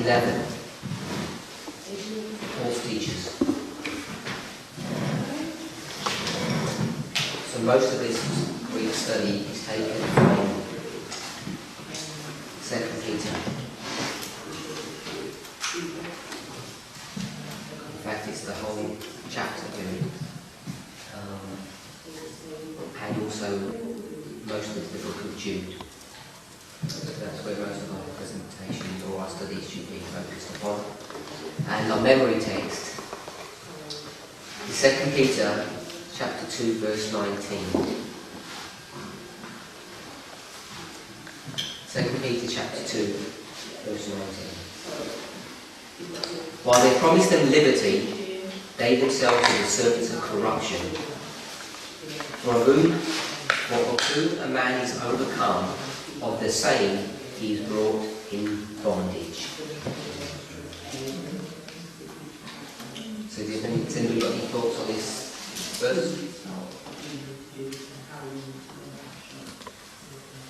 11. False teachers. So most of this Greek study is taken from 2 Peter. In fact, it's the whole chapter really. And also most of the book of Jude. That's where most of our presentations or our studies should be focused upon. And our memory text is 2 Peter chapter 2 verse 19. 2 Peter chapter 2 verse 19. While they promised them liberty, they themselves were the servants of corruption. For of whom a man is overcome, of the same he is brought in bondage. So does anybody got any thoughts on this verse?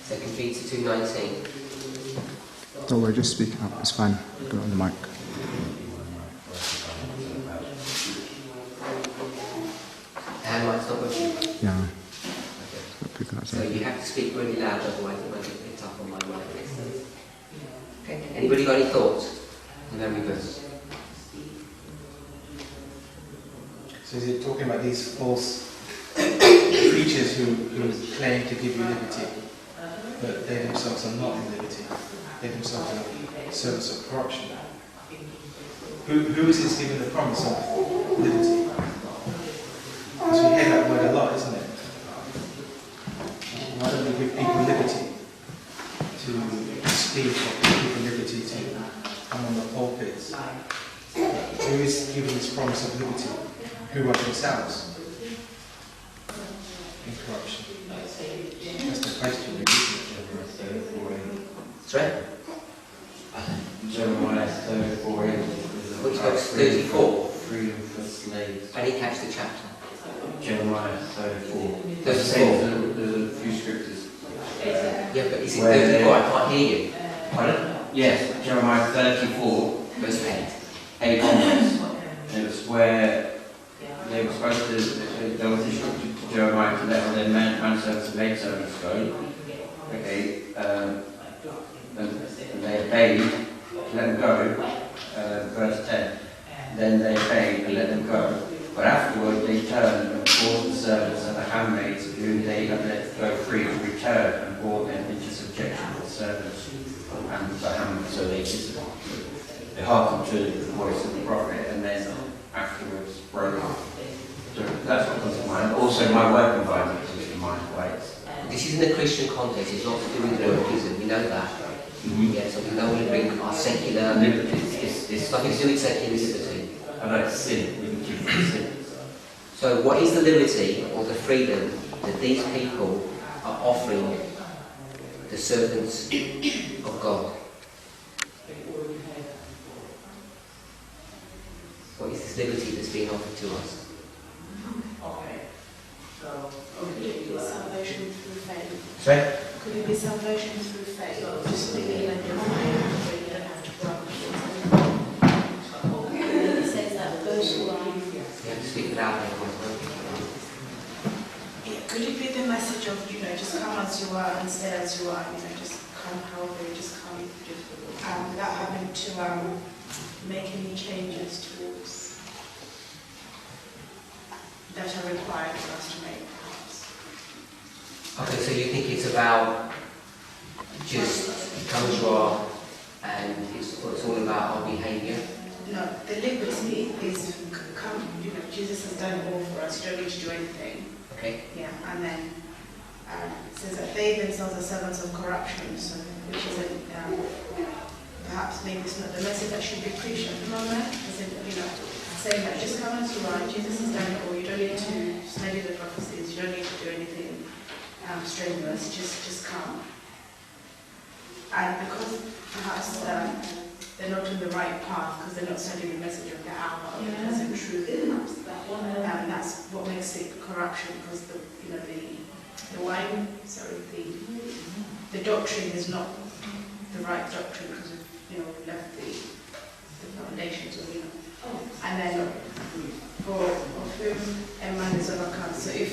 2 Peter 2:19. No, we're just speaking up, it's fine. Put it on the mic. Hand mic's not working? Yeah. Okay. So you have to speak really loud, otherwise it won't get picked up on my mic. Okay. Anybody got any thoughts on the memory verse? So is it talking about these false preachers who claim to give you liberty, but they themselves are not in liberty? They themselves are servants of corruption. Who is this giving the promise of liberty? Because we hear that word a lot, isn't it? Why don't we give people liberty to speak, or give people liberty to come on the pulpits? Who is giving this promise of liberty? Who are themselves in corruption? That's the question, isn't it? Sorry? Jeremiah 34. Which verse? 34? Freedom for slaves. I didn't catch the chapter. Jeremiah 34. 34. There's a few scriptures. Yeah, but is it 34? I can't hear you. Pardon? Yes, Jeremiah 34. Verse 8. 8 onwards. And it was where they were supposed to, there was instructed to Jeremiah to let all their manservants and maidservants go. Okay, and they obeyed to let them go. Verse 10. Then they obeyed and let them go. But afterward they turned and forced the servants and the handmaids whom they had let go free to return and brought them into subjection to the servants and the handmaids. So they hearkened to the voice of the prophet and then afterwards broke off. So that's what comes to mind. Also my work environment comes to mind. This is in the Christian context, it's not to do with work, is it? We know that. Yeah, so we know we bring our secular liberty. It's nothing to do with secular liberty. I know it's sin. We can keep it sin. So what is the liberty or the freedom that these people are offering the servants of God? What is this liberty that's being offered to us? Could it be salvation through faith? Sorry? Could it be salvation through faith? Just believe in your faith, so you don't have to run. It says that those who are... You have to speak loudly. Could it be the message of, just come as you are and stay as you are, just come however you just come, without having to make any changes towards that are required for us to make, perhaps. Okay, so you think it's about just come as you are and it's all about our behaviour? No, the liberty is come, Jesus has done it all for us, you don't need to do anything. Okay. Yeah, and then it says that they themselves are servants of corruption, so which is perhaps maybe it's not the message that should be preached at the moment, saying that just come as you are, Jesus has done it all, you don't need to study the prophecies, you don't need to do anything strenuous, just come. And because perhaps they're not on the right path, because they're not studying the message of the hour, of the present truth, perhaps that's what makes it corruption, because the doctrine is not the right doctrine, because we've left the the foundations, or and then for of whom a man is overcome. So if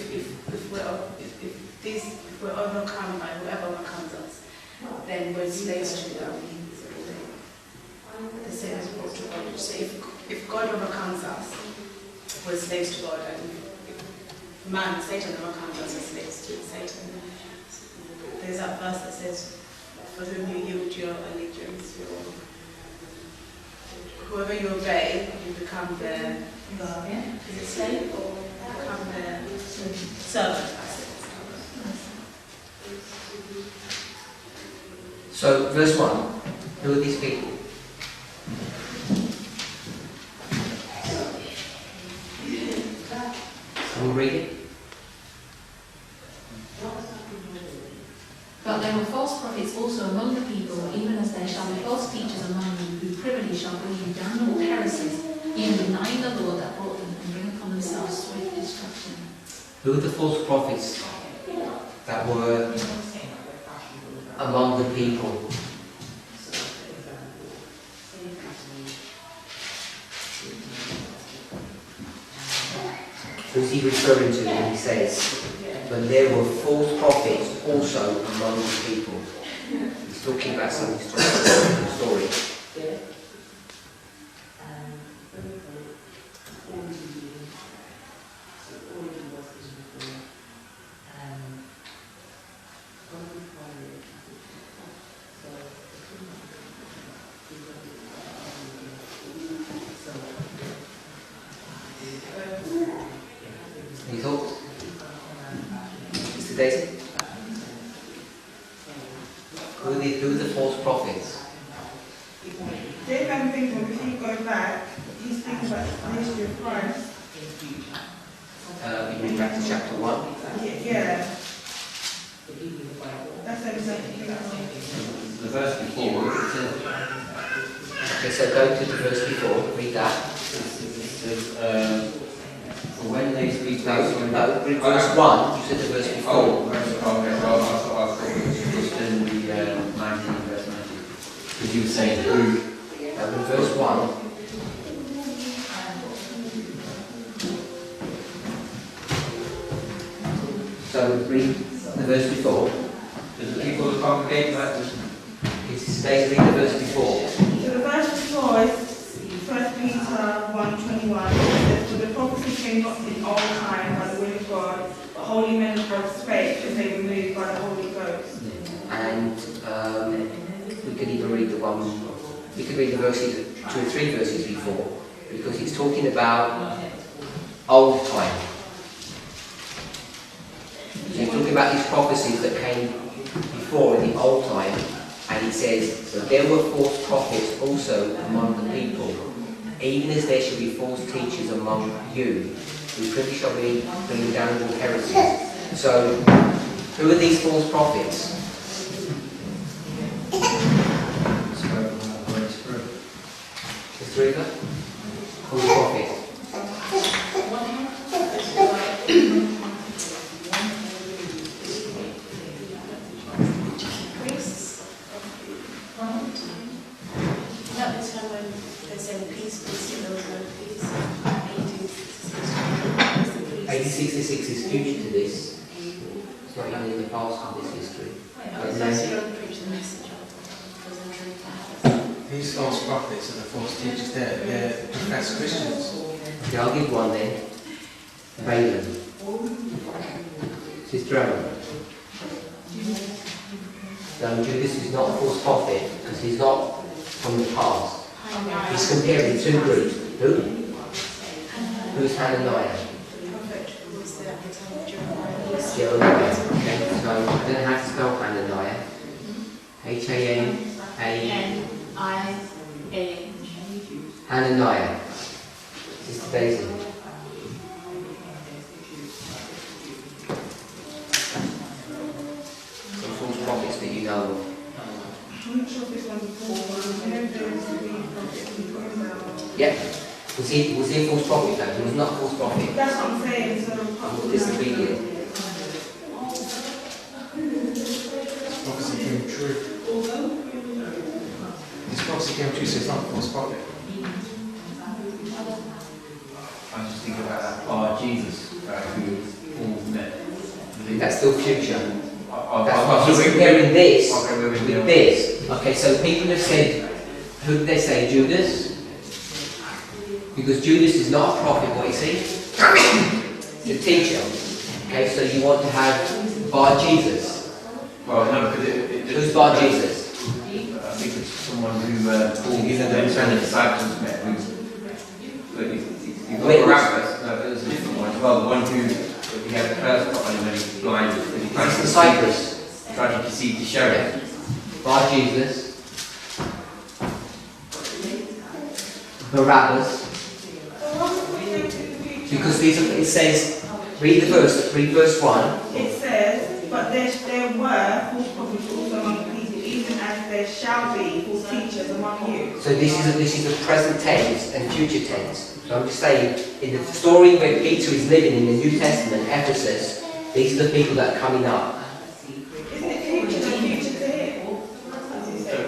we're overcome by whoever overcomes us, then we're slaves to them. The same as brought to God. So if God overcomes us, we're slaves to God, and if man, Satan overcomes us, we're slaves to Satan. There's that verse that says, for whom you yield your allegiance, whoever you obey, you become their slave, or become their servant. So, verse 1, who are these people? We'll read it. But there were false prophets also among the people, even as there shall be false teachers among you, who privily shall bring you damnable heresies, even denying the Lord that brought them, and bring upon themselves swift destruction. Who are the false prophets that were among the people? Who's he referring to when he says, but there were false prophets also among the people? He's talking about some historical story. Any thoughts? Mr. Daisy? Who are the false prophets? Dave, I'm thinking, if you go back, he's thinking about the history of Christ. You read back to chapter 1. Yeah. That's exactly what The verse before, it says, Okay, so go to the verse before, read that. for when they speak No, read verse 1, you said the verse before. Oh, okay, well, I thought it was just in the 19, verse 19. Because you were saying who? In verse 1. So read the verse before. Does the people of the congregation like this? It's basically the verse before. So the verse before is 1 Peter 1:21. It says, for the prophecy came not in old time by the will of God, but holy men of God spake as they were moved by the Holy Ghost. And we could even read the one, we could read the verses, 2 or 3 verses before, because it's talking about old time. So he's talking about these prophecies that came before in the old time, and it says that there were false prophets also among the people, even as there shall be false teachers among you, who privily shall be bringing damnable heresies. So, who are these false prophets? The 3 of them? False prophets. That was when they said peace, there was no peace. 1866 is future to this. It's not even in the past of this history. These false prophets and the false teachers, they're professed Christians. Okay, I'll give one then. Balaam. Sister Aaron. Now, Judas is not a false prophet because he's not from the past. He's comparing 2 groups. Who? Who's Hananiah? Jeremiah. Okay, so I don't know how to spell Hananiah. H-A-N-A. Hananiah. Sister Daisy. Some false prophets that you know of. I'm not sure if this one's a full one. I know there was a real prophet who got him out. Yeah. Was he a false prophet though? He was not a false prophet. That's what I'm saying. So Disobedient. Prophecy came true. This prophecy came true, so it's not a false prophet. Jesus, who all met. That's still future. That's That's what he's comparing this with this. Okay, so people have said, who did they say? Judas? Because Judas is not a prophet, what is he? He's a teacher. Okay, so you want to have Bar Jesus. Well, no, because Who's Bar Jesus? I think it's someone who Paul and the disciples met. You've got Barabbas, no, there's a different one as well. The one who he had a curse put on him when he was blind. He's the Cyprus. Tried to deceive the sheriff. Bar Jesus. Barabbas. Because these are, it says, read verse 1. It says, but there were false prophets also among the people, even as there shall be false teachers among you. So this is a present tense and future tense. So I'm just saying, in the story where Peter is living in the New Testament, Ephesus, these are the people that are coming up. Isn't it future to him?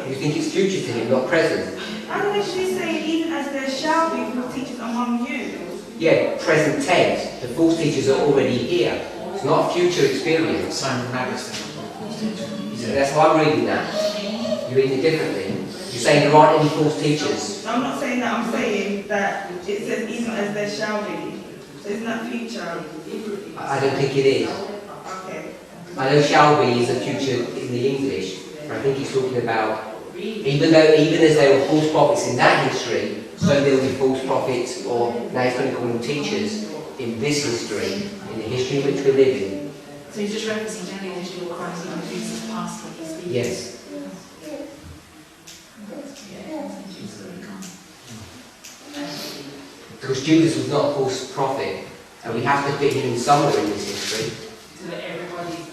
You think it's future to him, not present? I don't actually say, even as there shall be false teachers among you. Yeah, present tense. The false teachers are already here. It's not a future experience. Simon Magus, So that's how I'm reading that. You're reading it differently. You're saying there aren't any false teachers. I'm not saying that, I'm saying that it says, even as there shall be. So isn't that future? I don't think it is. Okay. I know shall be is a future in the English. I think he's talking about, even as there were false prophets in that history, so there will be false prophets, or now he's going to call them teachers, in this history, in the history in which we're living. So he's just referencing generally the history of Christ, even Jesus past when he's speaking. Yes. Because Judas was not a false prophet, and we have to fit him in somewhere in this history. So that everybody's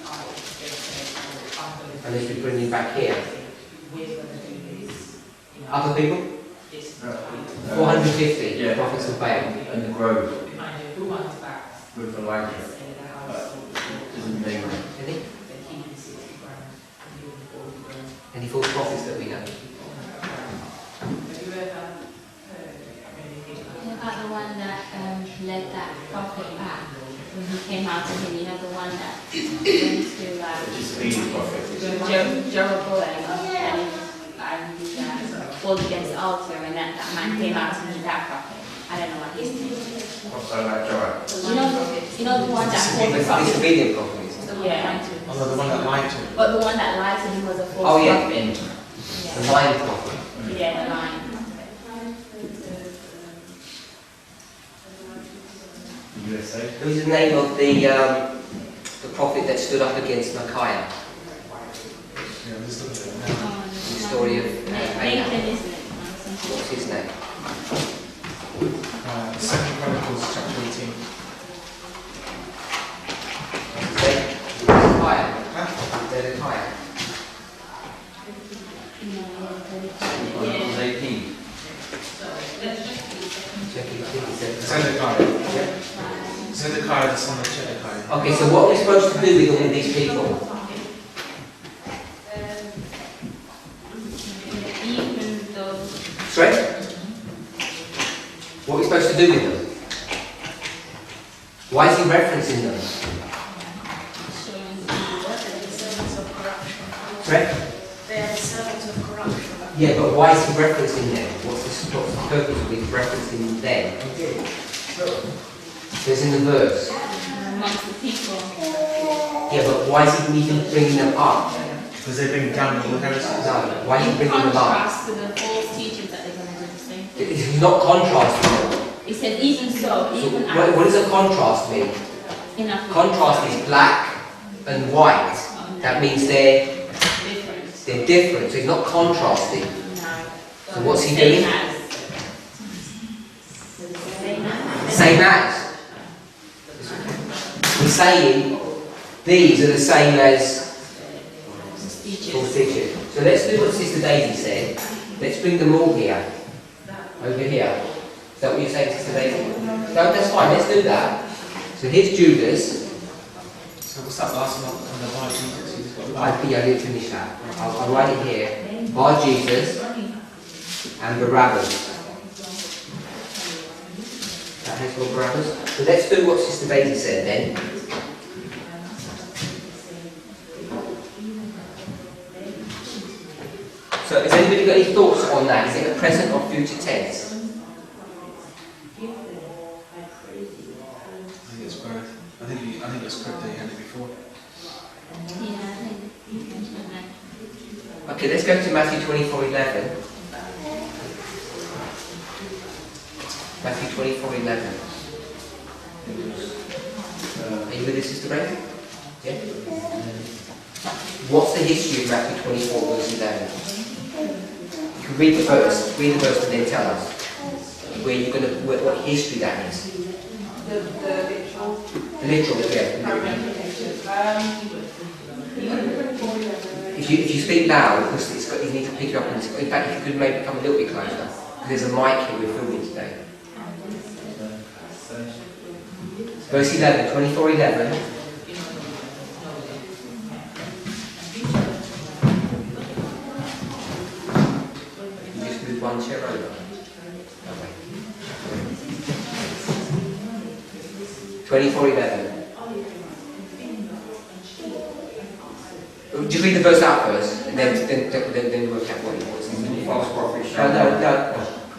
Unless we bring him back here. Other people? 450 Yeah. prophets of Baal. And the grove with Elijah. Doesn't name it. Any false prophets that we know? What about the one that led that prophet back when he came out to him? You know, the one that went to Just leave the prophet. Jeroboam and fought against the altar, and that man came out to meet that prophet. I don't know what his name is. Also like Joab. You know the one that fought the prophet. Disobedient prophets. Yeah. although the one that lied to him. But the one that lied to him was a false Oh yeah, prophet. the lying prophet. Yeah, the lying. USA. Who's the name of the prophet that stood up against Micaiah? Yeah, let's look at it now. The story of Nathan, Ahab. isn't it? What's his name? 2 Chronicles chapter 18. Zedekiah. Huh? Zedekiah. Chronicles 18. Check it, Zedekiah. Zedekiah. Zedekiah, the son of Zedekiah. Okay, so what are we supposed to do with all these people? Even though Sorry? What are we supposed to do with them? Why is he referencing them? showing The servants of corruption. Sorry? They are the servants of corruption. Yeah, but why is he referencing them? What's the purpose of him referencing them? There's in the verse. amongst the people. Yeah, but why is he even bringing them up? Because they bring down all heresies. No, why is he In bringing them up? contrast to the false teachers that they're going to do the same thing. He's not contrasting them. He said, even so, So even what does a contrast mean? enough Contrast is black and white. That means they're different. different. So he's not contrasting. No. So what's he Same doing? as. Same as. Same as. He's saying these are the same as false teachers. So let's do what Sister Daisy said. Let's bring them all here. Over here. Is that what you're saying, Sister Daisy? No, that's fine. Let's do that. So here's Judas. So what's that last one on the Bar Jesus? He's got I didn't finish that. I'll write it here. Bar Jesus and Barabbas. That baptismal parameters. So let's do what Sister Daisy said then. So has anybody got any thoughts on that? Is it a present or future tense? I think it's both. I think it's correct that you had it before. Yeah, I think. Okay, let's go to Matthew 24:11. Matthew 24:11. Are you with us, Sister Ray? Yeah? What's the history of Matthew 24, verse 11? You can read the verse and then tell us where you're going to, what history that is. The literal. The literal, yeah. If you speak loud, because you need to pick it up. In fact, if you could maybe come a little bit closer, because there's a mic here we're filming today. Verse 11, 24:11. You just move one chair over. That way. 24:11. Just read the verse out first, and then work out what it was. False prophets. No.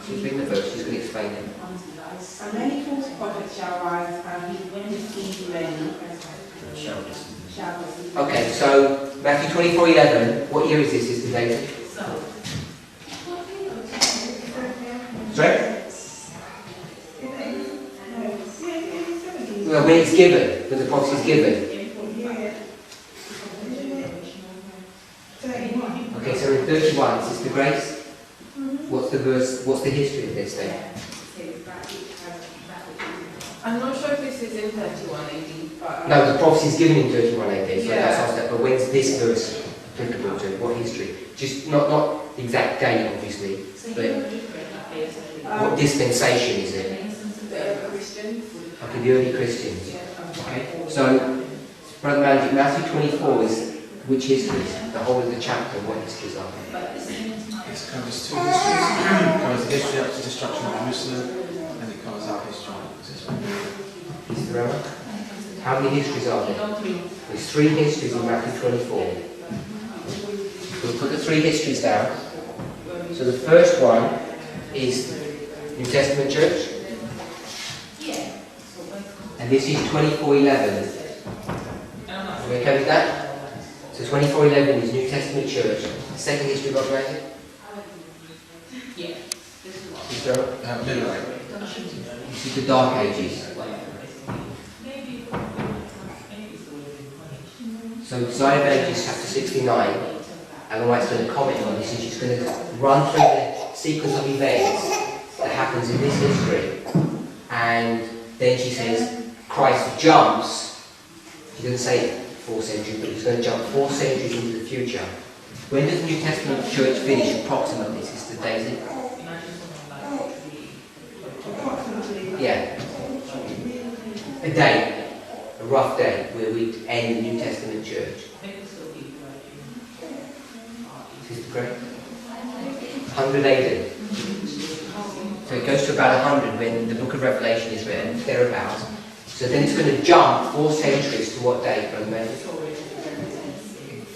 She's reading the verse, she's going to explain it. And many false prophets shall rise and deceive many. Okay, so Matthew 24:11. What year is this, Sister Daisy? Sorry? Well, when it's given, when the prophecy is given. Okay, so in 31, Sister Grace, what's the verse? What's the history of this thing? I'm not sure if this is in 31 AD, but... No, the prophecy is given in 31 AD, so Yeah. that's asked that. But when's this verse applicable to? What history? Just not the exact date, obviously, but what dispensation is it? The early Christians. Okay, the early Christians. Okay, so Brother Mandy, Matthew 24 is which histories? The whole of the chapter. What histories are there? It covers two histories. It covers the history up to destruction of Jerusalem, and it covers our history. Sister Emma? How many histories are there? There's 3 histories in Matthew 24. We'll put the 3 histories down. So the first one is New Testament Church. And this is 24:11. Are we okay with that? So 24:11 is New Testament Church. The second history got right? Yeah. Sister Emma? Middle. This is the Dark Ages. So Zion of Ages chapter 69, Ellen White's going to comment on this, and she's going to run through the sequence of events that happens in this history, and then she says Christ jumps, she doesn't say 4 centuries, but he's going to jump 4 centuries into the future. When does the New Testament Church finish approximately, Sister Daisy? Yeah. A day. A rough day where we end the New Testament Church. Sister Gray? 100 AD. So it goes to about 100 when the book of Revelation is written, thereabouts. So then it's going to jump 4 centuries to what date, Brother Mandy?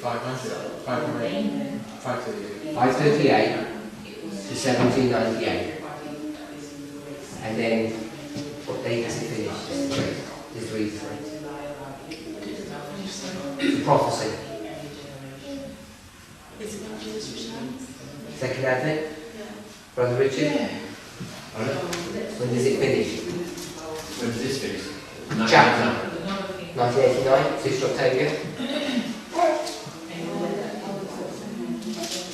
538 to 1798. And then, what date does it finish? Just read through it. The prophecy. Second Advent? Brother Richard? When does it finish? When does this finish? Chapter 1989, Sister Octavia.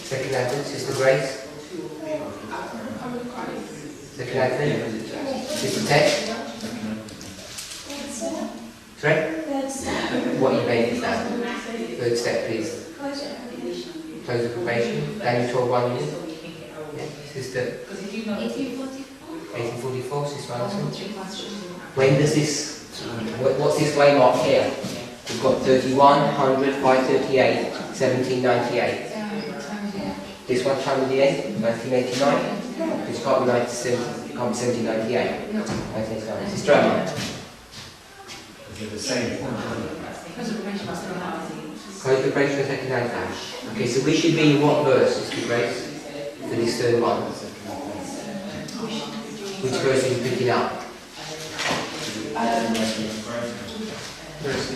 Second Advent, Sister Grace. Second Advent, Sister Ted. Sorry? What you made is that? Third step, please. Close of probation. Daniel 12:1 minute. Yeah. Sister 1844, Sister Alison. When does this, what's this waymark here? We've got 31, 100, 538, 1798. This one time of the end, 1989. It can't be 1798. 1989. It's drama. They're the same point. Preservation was still happening. Qualification of second hand. Okay, so we should be in what verse, Mr. Grace, for this third one? Which verse are you picking up? Verse.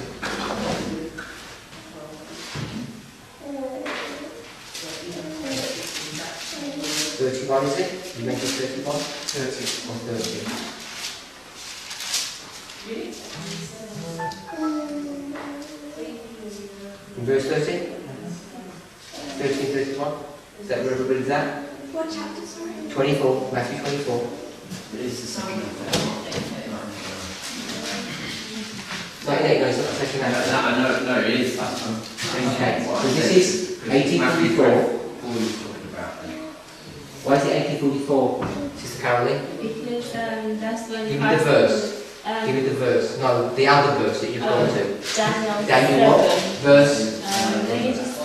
31, is it? You mentioned 31? 30. Or 30? In verse 30? 30 and 31? Is that where everybody's at? What chapter, sorry? 24, Matthew 24. It is the second. 98, no, it's not the second hand. No, it is. Okay, so this is 1844. What are you talking about then? Why is it 1844, Sister Caroline? Because that's when Give me the verse. Give me the verse. No, the other verse that you've gone to. Daniel what? Verse? Let me just,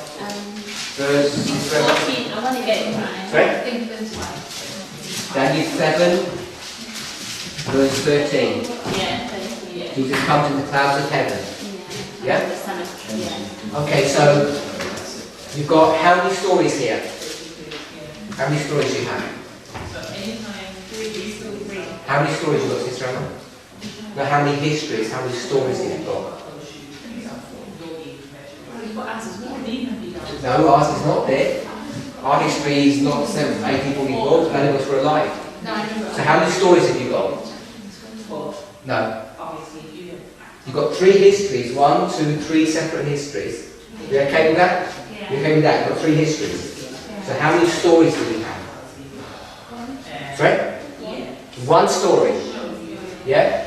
Verse? 14, I want to get it right. Sorry? I think that's right. Daniel 7, verse 13. Yeah, 13, yeah. Jesus comes in the clouds of heaven. Yeah? The Son of, yeah. Okay, so you've got how many stories here? How many stories do you have? How many stories you got, Sister Emma? No, how many histories, how many stories have you got? No, ours is not there. Our history is not 1844, none of us were alive. So how many stories have you got? No. You've got 3 histories, 1, 2, 3 separate histories. You okay with that? You okay with that? You've got 3 histories. So how many stories do we have? Sorry? 1 story. Yeah?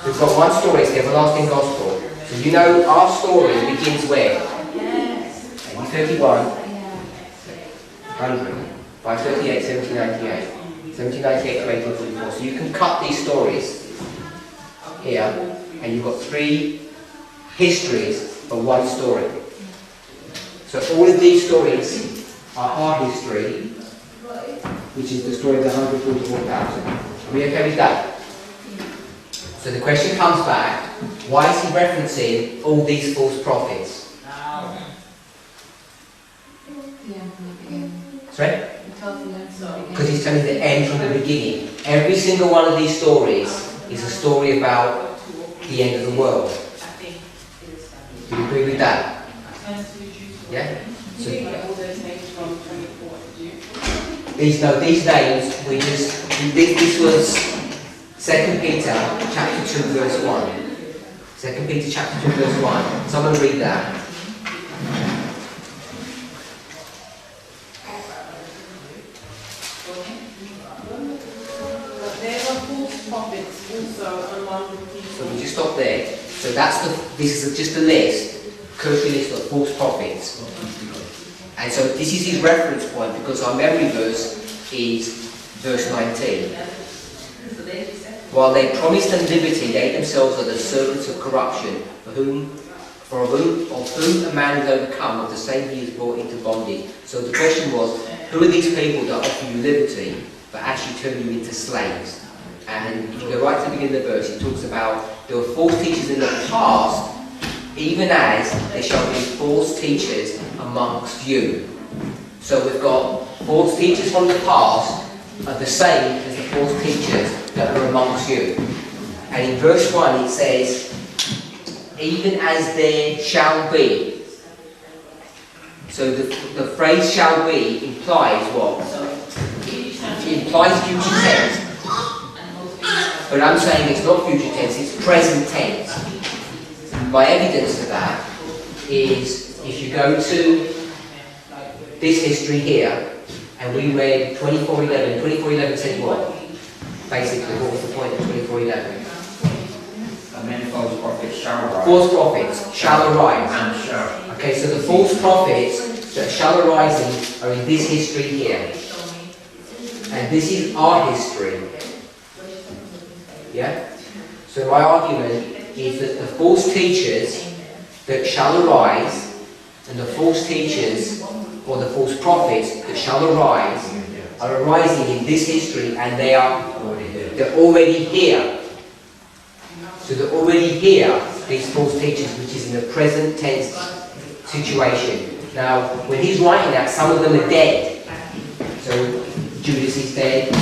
So we've got 1 story, it's the everlasting gospel. So you know our story begins where? 31, 100, 538, 1798. 1798 to 1844. So you can cut these stories here, and you've got 3 histories for 1 story. So all of these stories are our history, which is the story of the 144,000. Are we okay with that? So the question comes back, why is he referencing all these false prophets? Sorry? Because he's telling the end from the beginning. Every single one of these stories is a story about the end of the world. Do you agree with that? Yeah? So, these names, this was 2 Peter chapter 2 verse 1. 2 Peter chapter 2 verse 1. Someone read that. So we just stop there. So this is just a list, cursory list of false prophets. And so this is his reference point because our memory verse is verse 19. While they promised them liberty, they themselves are the servants of corruption, of whom a man is overcome, of the same he is brought into bondage. So the question was, who are these people that offer you liberty, but actually turn you into slaves? And if you go right to the beginning of the verse, it talks about there were false teachers in the past, even as there shall be false teachers amongst you. So we've got false teachers from the past are the same as the false teachers that are amongst you. And in verse 1 it says, even as there shall be. So the phrase shall be implies what? It implies future tense. But I'm saying it's not future tense, it's present tense. My evidence for that is if you go to this history here, and we read 24:11. 24:11 said what? Basically, what was the point of 24:11? And many false prophets shall arise. False prophets shall arise. And shall. Okay, so the false prophets that shall arise are in this history here. And this is our history. Yeah? So my argument is that the false teachers that shall arise and the false teachers or the false prophets that shall arise are arising in this history, and they're already here. So they're already here, these false teachers, which is in the present tense situation. Now, when he's writing that, some of them are dead. So Judas is dead.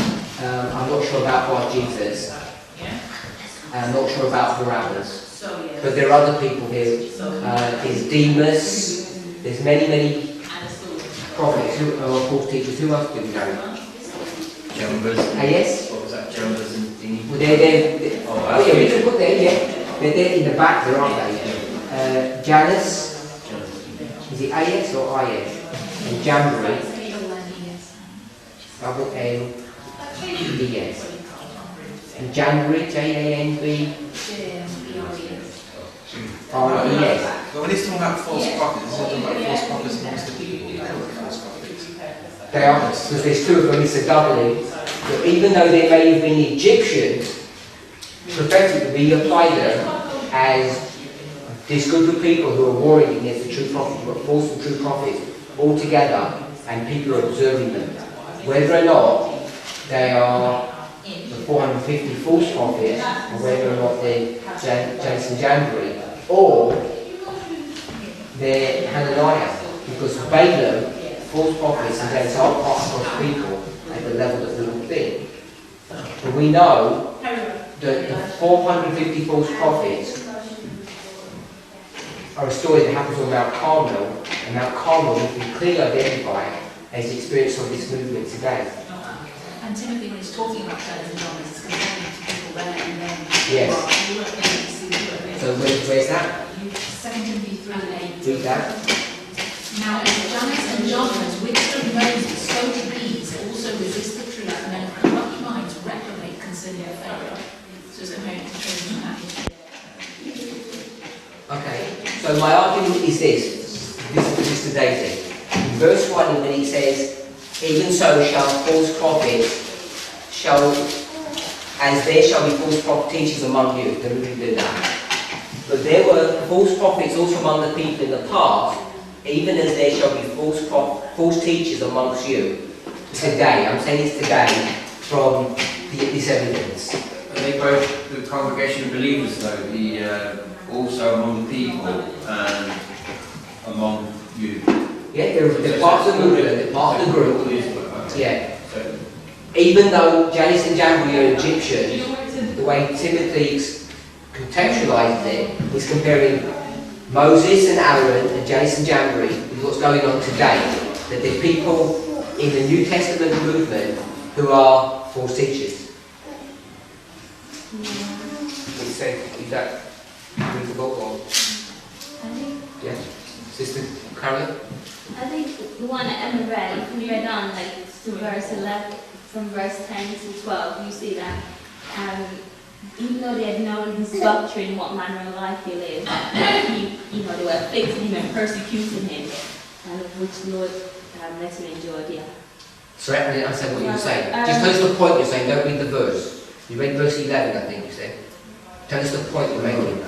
I'm not sure about Bar Jesus. I'm not sure about Barabbas. But there are other people here. There's Demas. There's many prophets who are false teachers. Who else do we know? Jumbers. Yes? What was that? Jumbers and Dingy? Well, they're yeah, we can put them, yeah. They're there in the back there, aren't they? Janus. Is it AS or IS? And Jamboree. Double N E S. And Jamboree, Janb. R-E-S. But when he's talking about false prophets, he's talking about false prophets amongst the people. They were false prophets. They are, because there's two of them, it's a doubling. But even though they may have been Egyptians, prophetically we apply them as this group of people who are warring against the true prophets, who are false and true prophets, all together, and people are observing them. Whether or not they are the 450 false prophets, or whether or not they're Janus and Jamboree, or they're Hananiah, because Balaam, false prophets, and Janus are part across people at the level that we all think. But we know that the 450 false prophets are a story that happens on Mount Carmel, and Mount Carmel we can clearly identify as the experience of this movement today. And Timothy, when he's talking about Janus and John, he's comparing to people there and then. Yes. So where's that? 2 Timothy 3:8. Read that. Now, as Janus and Jambres withstood Moses, so did these also resist the truth, and men of corrupt minds reprobate concerning their faith. So it's comparing to that. Okay, so my argument is this is today's thing. In verse 1, when he says, even so shall false prophets, as there shall be false prophet teachers among you. Don't really do that. But there were false prophets also among the people in the past, even as there shall be false teachers amongst you. Today, I'm saying this today, from this evidence. Are they both the congregation of believers though? Also among the people and among you? Yeah, they're part of the movement, they're part of the group. Yeah. Even though Janus and Jamboree are Egyptian, the way Timothy contextualizes it is comparing Moses and Aaron and Janus and Jamboree with what's going on today. That there's people in the New Testament movement who are false teachers. Is that reasonable or? Yeah. Sister Carolyn? I think the one that Emma read, if we read on like to verse 11, from verse 10 to 12, you see that even though they had known his doctrine, what manner of life he lived, they were afflicting him and persecuting him, and of which the Lord let him endure. Yeah. Sorry, I didn't understand what you were saying. Just tell us the point you're saying, don't read the verse. You read verse 11, I think you said. Tell us the point you're making.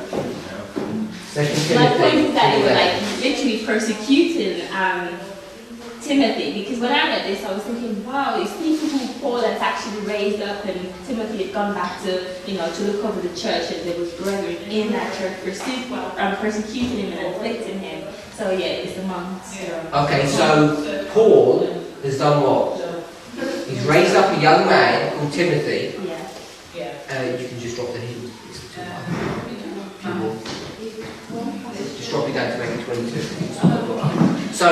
My point is that they were like literally persecuting Timothy, because when I read this I was thinking, wow, it's people who Paul has actually raised up and Timothy had gone back to, to look over the church, and there was brethren in that church persecuting him and afflicting him. So yeah, it's amongst. Okay, so Paul has done what? He's raised up a young man called Timothy. Yeah. You can just drop the Hebrews. Just drop it down to maybe 22. So,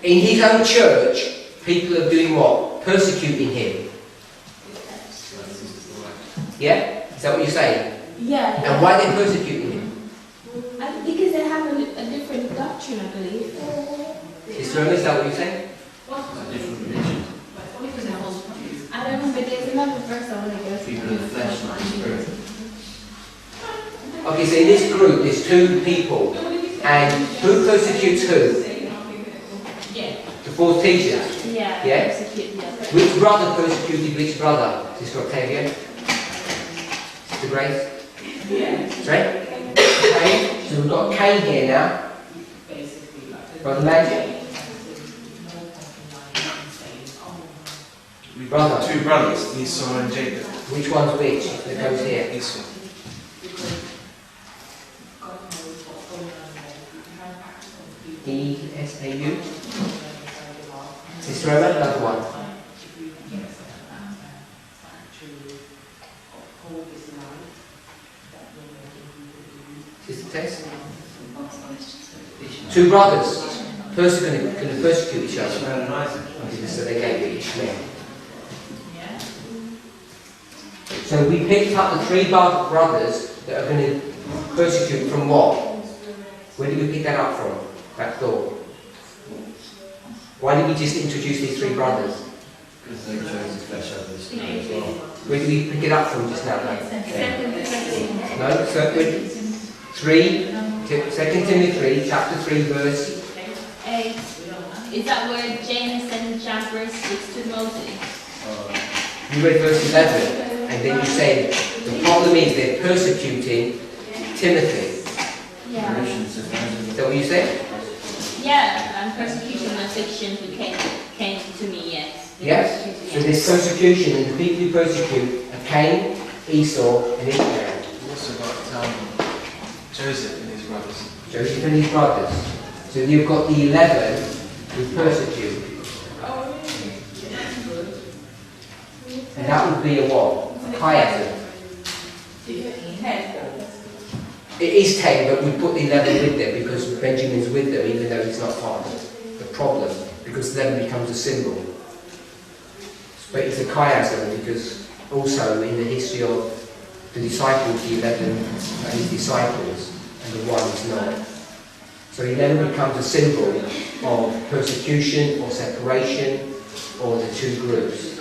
in his own church, people are doing what? Persecuting him. Yeah? Is that what you're saying? Yeah. And why are they persecuting him? Because they have a different doctrine, I believe. Is that what you're saying? A different religion. I don't know, but there's another verse I want to go to. People of the flesh, not the spirit. Okay, so in this group, there's two people. And who persecutes who? The false teachers. Yeah. Persecute, yeah. Which brother persecuted which brother? Sister Octavia? Sister Grace? Yeah. Sorry? Okay, so we've got Cain here now. Brother Magic? We've Brother. got two brothers, Esau and Jacob. Which one's which? That goes here. Esau. E-S-A-U. Sister Emma, another one. Sister Tess? Two brothers. First going to persecute each other. So they gave it Ishmael. So we picked up the three brothers that are going to persecute from what? Where did we pick that up from? That thought. Why did we just introduce these three brothers? Because they chose to flesh out the story as well. Where did we pick it up from just now? No, so 2 Timothy 3, chapter 3, verse 8. Is that where Janus and Jambres withstood Moses? You read verse 11, and then you said the problem is they're persecuting Timothy. Yeah. Is that what you said? Yeah, and persecution and affliction who came to me, yes. Yes? So there's persecution, and the people who persecute are Cain, Esau, and Ishmael. We've also got Joseph and his brothers. Joseph and his brothers. So you've got the 11 who persecute. And that would be a what? A chiasm. It is 10, but we put the 11 with them because Benjamin's with them, even though he's not part of the problem, because 11 becomes a symbol. But it's a chiasm because also in the history of the disciples, the 11 are his disciples, and the one is not. So 11 becomes a symbol of persecution or separation or the two groups.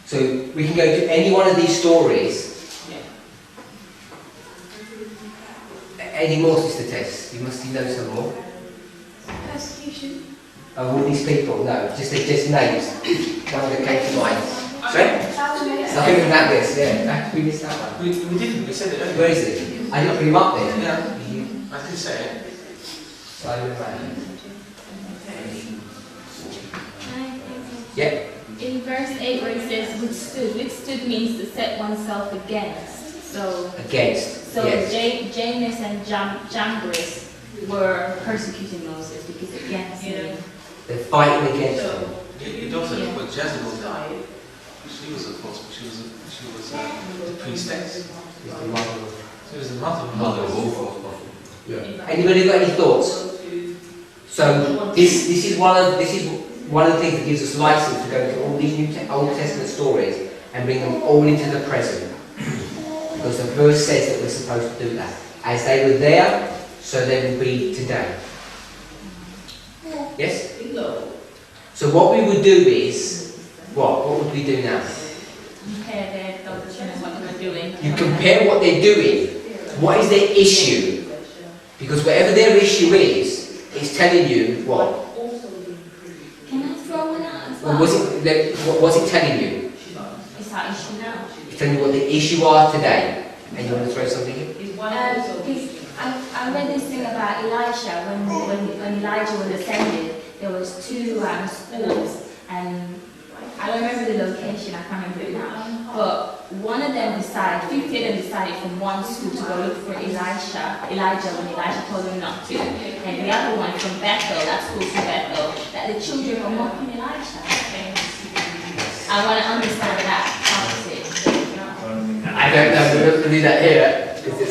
So we can go to any one of these stories. Any more, Sister Tess? You must know some more. Persecution. Of all these people? No, just names. One that came to mind. Sorry? Something in that list, yeah. We missed that one. We didn't, we said it earlier. Where is it? I didn't bring him up there. Yeah. I did say it. Simon Mann. Yep. In verse 8 where it says withstood means to set oneself against. So Against. Yes. Janus and Jambres were persecuting Moses because against him. They're fighting against him. Your daughter, when Jezebel died, she was a false, she was a priestess. She's the mother of. She was the mother of all false prophets. Yeah. Anybody got any thoughts? So this is one of the things that gives us license to go to all these Old Testament stories and bring them all into the present. Because the verse says that we're supposed to do that. As they were there, so they will be today. Yes? So what we would do is, what would we do now? Compare their doctrine and what they're doing. You compare what they're doing. What is their issue? Because whatever their issue is, it's telling you what? Can I throw one out as What well? was it telling you? It's our issue now. It's telling you what the issue are today. And you want to throw something in? Because I read this thing about Elisha when Elijah was ascended. There was two schools, and I don't remember the location. I can't remember it now. But one of them decided, 50 of them decided from one school to go look for Elijah when Elijah told them not to, and the other one from Bethel, that school from Bethel, that the children were mocking Elisha. I want to understand that opposite. I don't know. We're not going to do that here.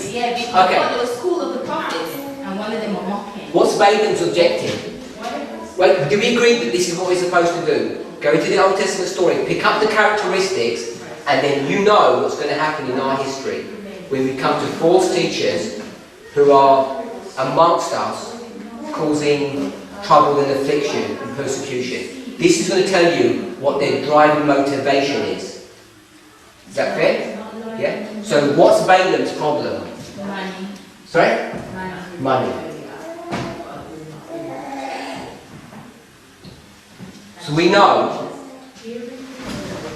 Yeah, because there was school of the prophets, and one of them were mocking. What's Balaam's objective? Wait, do we agree that this is what we're supposed to do? Go into the Old Testament story, pick up the characteristics, and then you know what's going to happen in our history when we come to false teachers who are amongst us causing trouble and affliction and persecution. This is going to tell you what their driving motivation is. Is that fair? Yeah? So what's Balaam's problem? Money. Sorry? Money. So we know,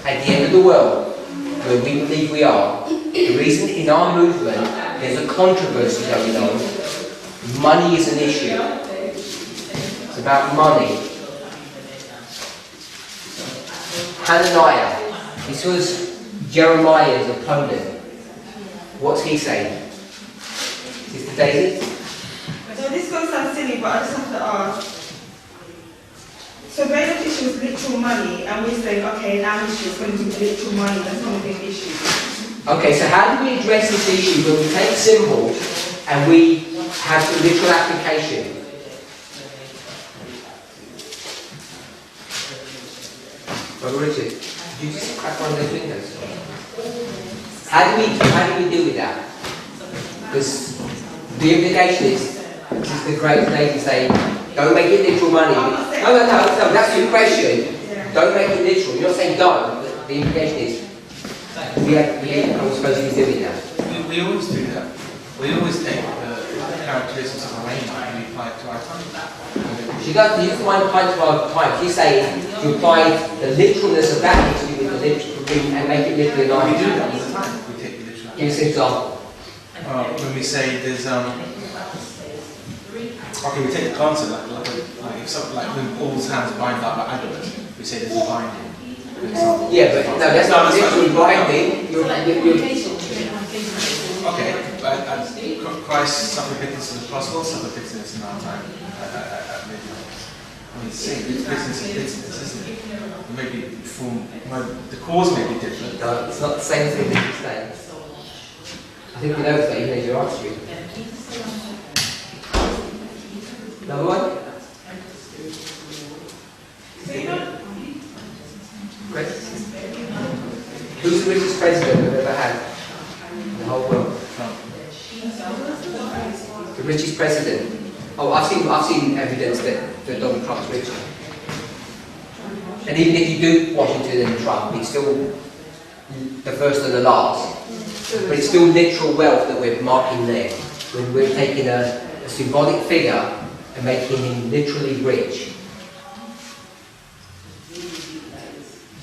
at the end of the world, where we believe we are, the reason in our movement there's a controversy going on, money is an issue. It's about money. Hananiah, this was Jeremiah's opponent. What's he saying? Sister Daisy? So this goes sound silly, but I just have to ask. So bailiff issue is literal money, and we're saying, okay, now issue is going to be literal money, that's going to be an issue. Okay, so how do we address this issue when we take symbols and we have the literal application? Brother Richard, could you just crack one of those windows? How do we deal with that? Because the implication is, this is the great lady saying, don't make it literal money. No, that's your question. Don't make it literal. You're not saying don't, but the implication is, we are supposed to be doing that. We always do that. We always take the characteristics of a rainbow and we apply it to our time. She does use the one apply to our time. She's saying to apply the literalness of that history with the literal and make it literally alive. We do that all the time. We take the literal. Give us an example. When we say there's okay, we take the concept like when Paul's hands bind up like Adam, we say there's a binding. Yeah, but no, that's not literally binding. Okay, but Christ suffered business in the cross, will suffer business in our time at midnight. I mean, it's business is business, isn't it? Maybe the cause may be different. No, it's not the same thing that you're saying. I think we know that even as you're answering. Another one? Great. Who's the richest president we've ever had in the whole world? The richest president. Oh, I've seen evidence that Donald Trump's richer. And even if you do Washington and Trump, it's still the first and the last. But it's still literal wealth that we're marking there. When we're taking a symbolic figure and making him literally rich.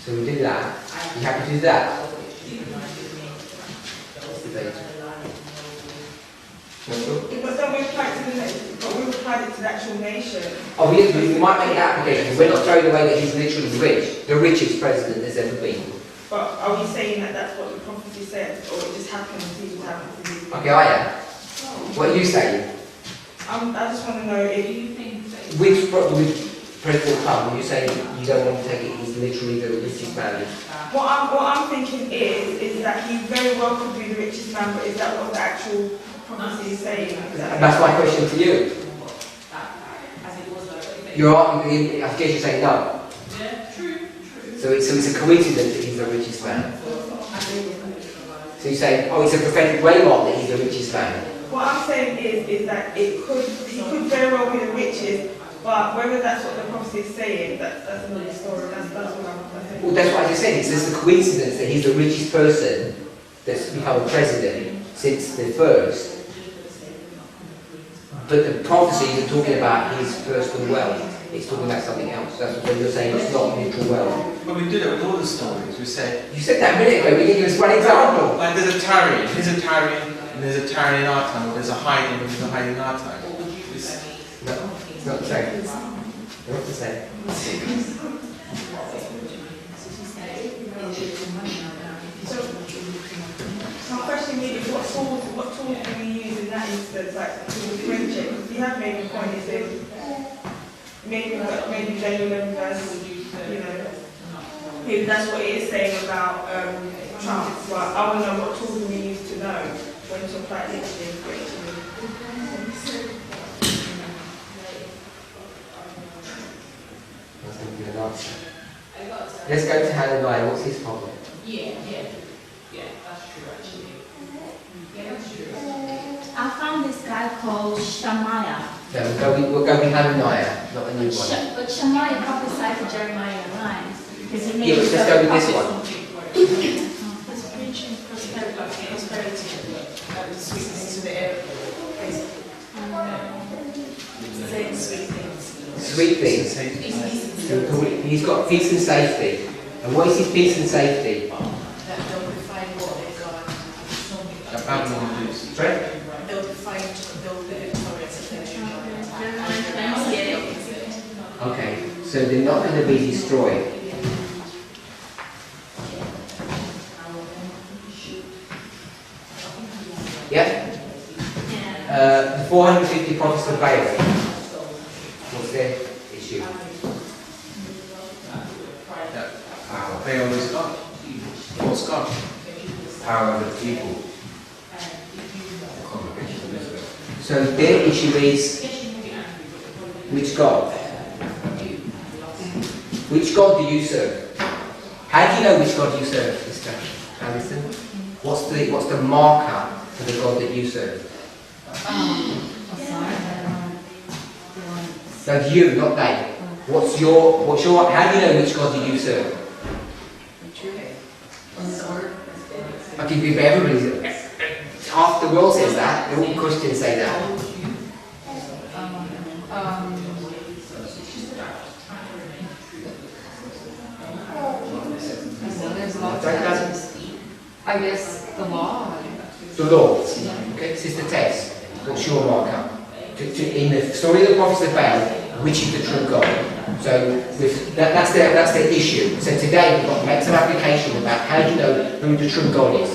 So we do that. You happy to do that? But then we applied it to the actual nation. Oh, we might make an application. We're not throwing away that he's literally rich, the richest president there's ever been. But are we saying that that's what the prophecy said, or it just happens? He just happens to be? Okay, I am. What are you saying? I just want to know if you think. With President Trump, when you say you don't want to take it, he's literally the richest man. What I'm thinking is that he very well could be the richest man, but is that what the actual prophecy is saying? That's my question to you. You're arguing, I guess you're saying no. So it's a coincidence that he's the richest man. So you say, oh, it's a prophetic waymark that he's the richest man. What I'm saying is that he could very well be the richest, but whether that's what the prophecy is saying, that's another story. That's what I'm saying. Well, that's what I just said. It's just a coincidence that he's the richest person that's become a president since the first. But the prophecy isn't talking about his personal wealth. It's talking about something else. That's what you're saying. It's not literal wealth. But we do that with all the stories. We say You said that a minute ago. We give us one example. like there's a Tarian. Here's a Tarian, and there's a Tarian in our time. Or there's a hiding, and there's a hiding in our time. No, it's not the same. It's not the same. So my question really is, what tools do we use in that instance, like to differentiate? Because you have made a point, is that maybe Daniel 11 verse, maybe that's what it is saying about Trump. But I want to know what tools do we use to know when to apply it literally. Let's go to Hananiah. What's his problem? Yeah, that's true actually. Yeah, that's true. I found this guy called Shemaiah. No, we'll go with Hananiah, not a new one. But Shemaiah prophesied to Jeremiah in rhymes. Because he made Yeah, but let's go with this one. He's preaching prosperity and sweetness to the air, basically. Saying sweet things. Sweet things. He's got peace and safety. And what is his peace and safety? That they'll be fine what they got. That Babylon will lose. Right? They'll be fine, they'll be victorious if they Okay, so they're not going to be destroyed. 450 prophets of Baal. What's their issue? Baal is God. False God. Power of the people. So their issue is which God? Which God do you serve? How do you know which God you serve, Mr. Alison? What's the marker for the God that you serve? No, you, not they. What's your how do you know which God do you serve? Okay, if everybody's half the world says that, all Christians say that. I guess the law. The law. Okay, Sister Tess, what's your marker? In the story of the prophets of Baal, which is the true God? So that's their issue. So today we've got to make some application about how do you know who the true God is?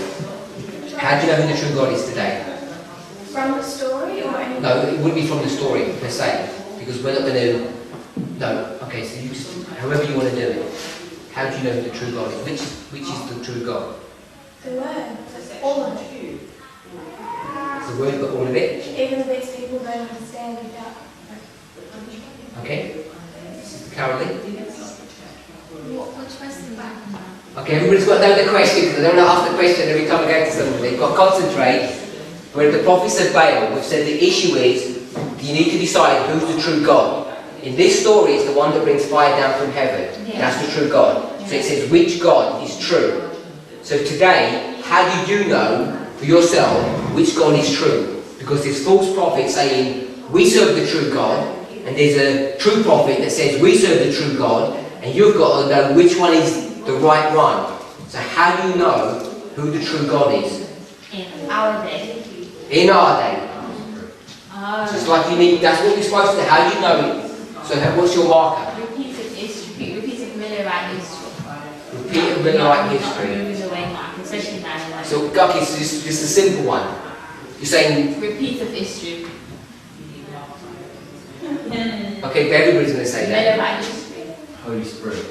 How do you know who the true God is today? From the story or any? No, it wouldn't be from the story per se, because we're not going to. No, okay. So you just, however you want to do it. How do you know who the true God is? Which is the true God? The word. All of it. The word, but all of it. Even the bits people don't understand without. Okay. Sister Caroline. Which question back now? Okay, everybody's got to know the question because I don't want to ask the question every time I go to somebody. They've got to concentrate. Where the prophets of Baal, we've said the issue is you need to decide who's the true God. In this story, it's the one that brings fire down from heaven. Yeah. That's the true God. So it says which God is true. So today, how do you know for yourself which God is true? Because there's false prophets saying we serve the true God, and there's a true prophet that says we serve the true God, and you've got to know which one is the right one. So how do you know who the true God is? In our day. In our day. So it's like you need, that's what you're supposed to do. How do you know it? So what's your marker? Repeated history, repeated Millerite history. Repeat of Millerite history. Moving away mark, especially 9/11. So okay, so just a simple one. You're saying Repeat of history. okay, but everybody's going to say that. Millerite history. Holy Spirit.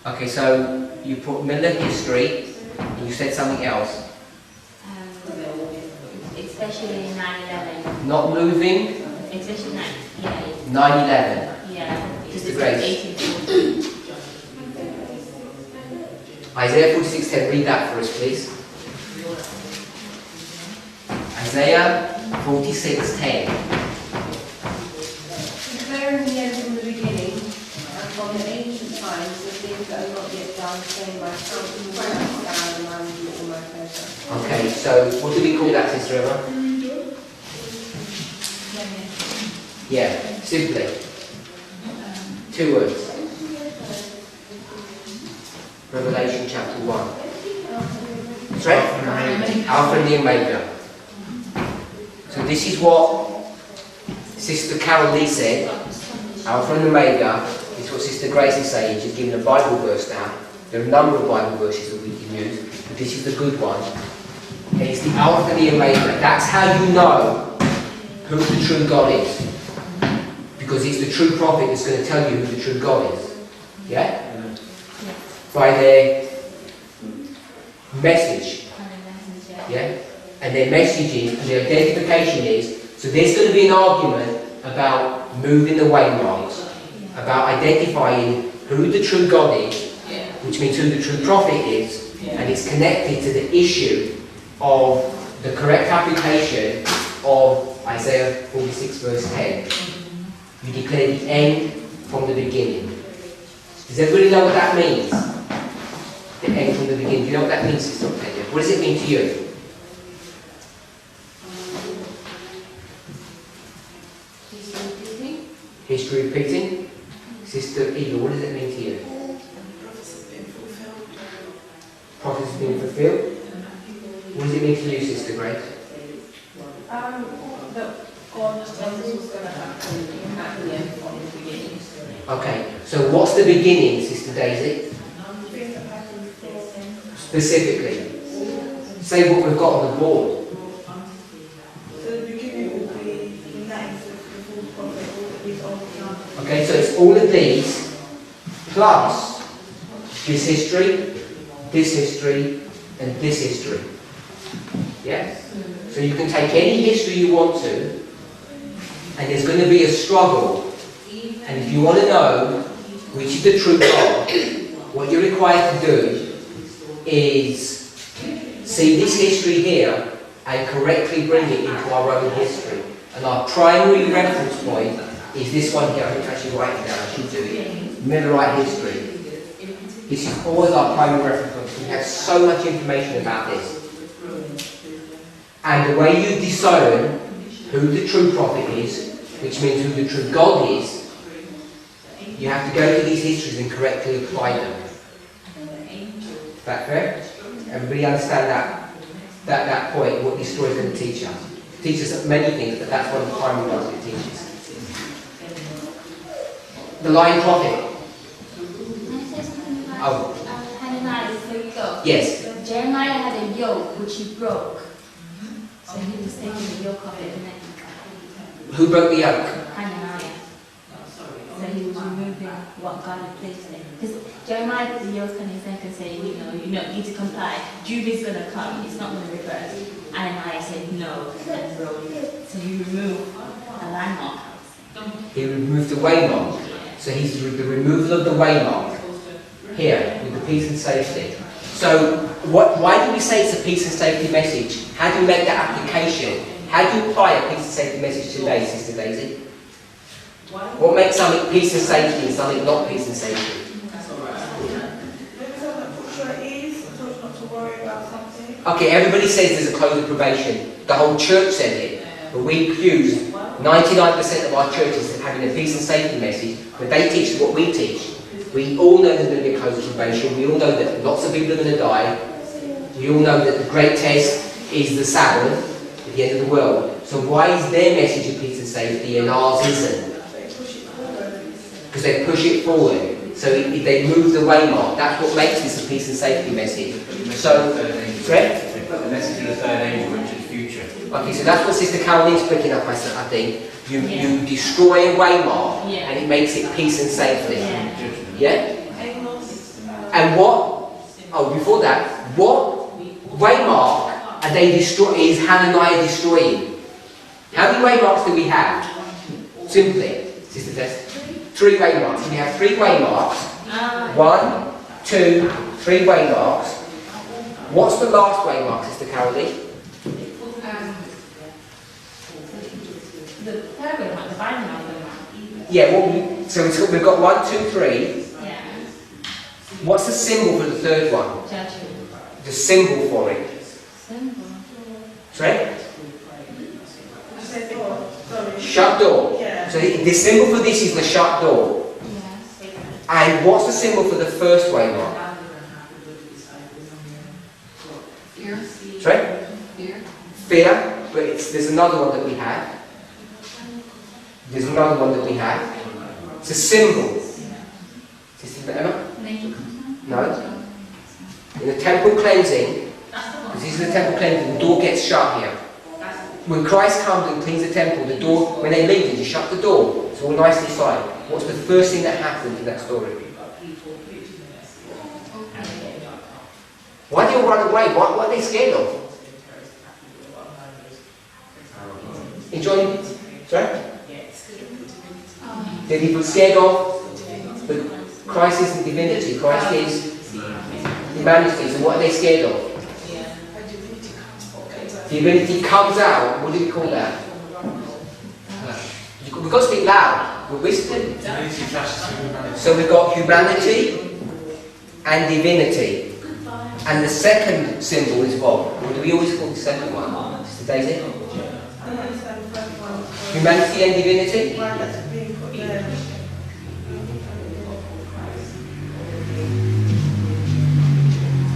Okay, so you put Miller history, and you said something else. Especially 9/11. Not moving. Especially 9/11. 9/11. Yeah. Sister Grace. 1840. Isaiah 46:10. Read that for us, please. Isaiah 46:10. Declaring the end from the beginning, and from the ancient times, the things that are not yet done, saying, my counsel will not stand, and I will do all my pleasure. Okay, so what do we call that, Sister Emma? Yeah, simply. 2 words. Revelation chapter 1. That's right? Alpha and the Omega. So this is what Sister Carol Lee said. Alpha and Omega is what Sister Grace is saying. She's given a Bible verse now. There are a number of Bible verses that we can use, but this is the good one. Okay, it's the Alpha and the Omega. That's how you know who the true God is. Because it's the true prophet that's going to tell you who the true God is. Yeah? By their message. Yeah? And their messaging and their identification is, so there's going to be an argument about moving the waymarks, about identifying who the true God is, which means who the true prophet is, and it's connected to the issue of the correct application of Isaiah 46 verse 10. You declare the end from the beginning. Does everybody know what that means? The end from the beginning. Do you know what that means, Sister Octavia? What does it mean to you? History repeating? Sister Eva, what does it mean to you? Prophecy being fulfilled. What does it mean to you, Sister Grace? That God tells us what's going to happen at the end from the beginning. Okay, so what's the beginning, Sister Daisy? Specifically. Say what we've got on the board. So the beginning will be all of these, plus this history, and this history. Yeah? So you can take any history you want to, and there's going to be a struggle. And if you want to know which is the true God, what you're required to do is see this history here and correctly bring it into our own history. And our primary reference point is this one here. I didn't actually write it down, I should do it. Millerite history. This is always our primary reference point. We have so much information about this. And the way you discern who the true prophet is, which means who the true God is, you have to go to these histories and correctly apply them. Is that fair? Everybody understand that point, what this story is going to teach us? It teaches us many things, but that's one of the primary ones it teaches. The lying prophet. Hananiah, here we go. Yes. Jeremiah had a yoke which he broke. So he was taking the yoke of it and then Who broke the yoke? Hananiah. So he was removing what God had placed there. Because Jeremiah put the yoke on his neck and said, you need to comply. Judah's going to come, it's not going to reverse. Hananiah said no and broke it. So he removed the landmark. He removed the waymark. So he's the removal of the waymark here with the peace and safety. So why do we say it's a peace and safety message? How do you make that application? How do you apply a peace and safety message today, Sister Daisy? What makes something peace and safety and something not peace and safety? Okay, everybody says there's a close of probation. The whole church said it. But we accuse 99% of our churches of having a peace and safety message, but they teach what we teach. We all know there's going to be a close of probation. We all know that lots of people are going to die. We all know that the great test is the Sabbath at the end of the world. So why is their message of peace and safety and ours isn't? Because they push it forward. So if they move the waymark, that's what makes this a peace and safety message. So, Fred? The message of the third angel, which is future. Okay, so that's what Sister Caroline's picking up, I think. You destroy a waymark and it makes it peace and safety. Yeah? And before that, what waymark are they is Hananiah destroying? How many waymarks do we have? Simply, Sister Tess. 3 waymarks. We have 3 waymarks. 1, 2, 3 waymarks. What's the last waymark, Sister Caroline? the third waymark, the binary waymark. Yeah, so we've got 1, 2, 3. Yeah. What's the symbol for the third one? Judgment. The symbol for it. Symbol. Sorry? Sorry. Shut door. Yeah. So the symbol for this is the shut door. Yes. And what's the symbol for the first waymark? Fear. Sorry? Fear. Fear, but there's another one that we have. There's another one that we have. It's a symbol. Sister Emma? No. In the temple cleansing, because this is the temple cleansing, the door gets shut here. When Christ comes and cleans the temple, the door, when they leave, you shut the door. It's all nicely silent. What's the first thing that happens in that story? Why do you all run away? What are they scared of? Enjoying? Sorry? They're people scared of? But Christ isn't divinity. Christ is humanity. So what are they scared of? Divinity comes out. What do we call that? We've got to speak loud. We're whispering. So we've got humanity and divinity. And the second symbol is what? What do we always call the second one? Sister Daisy? Humanity and divinity?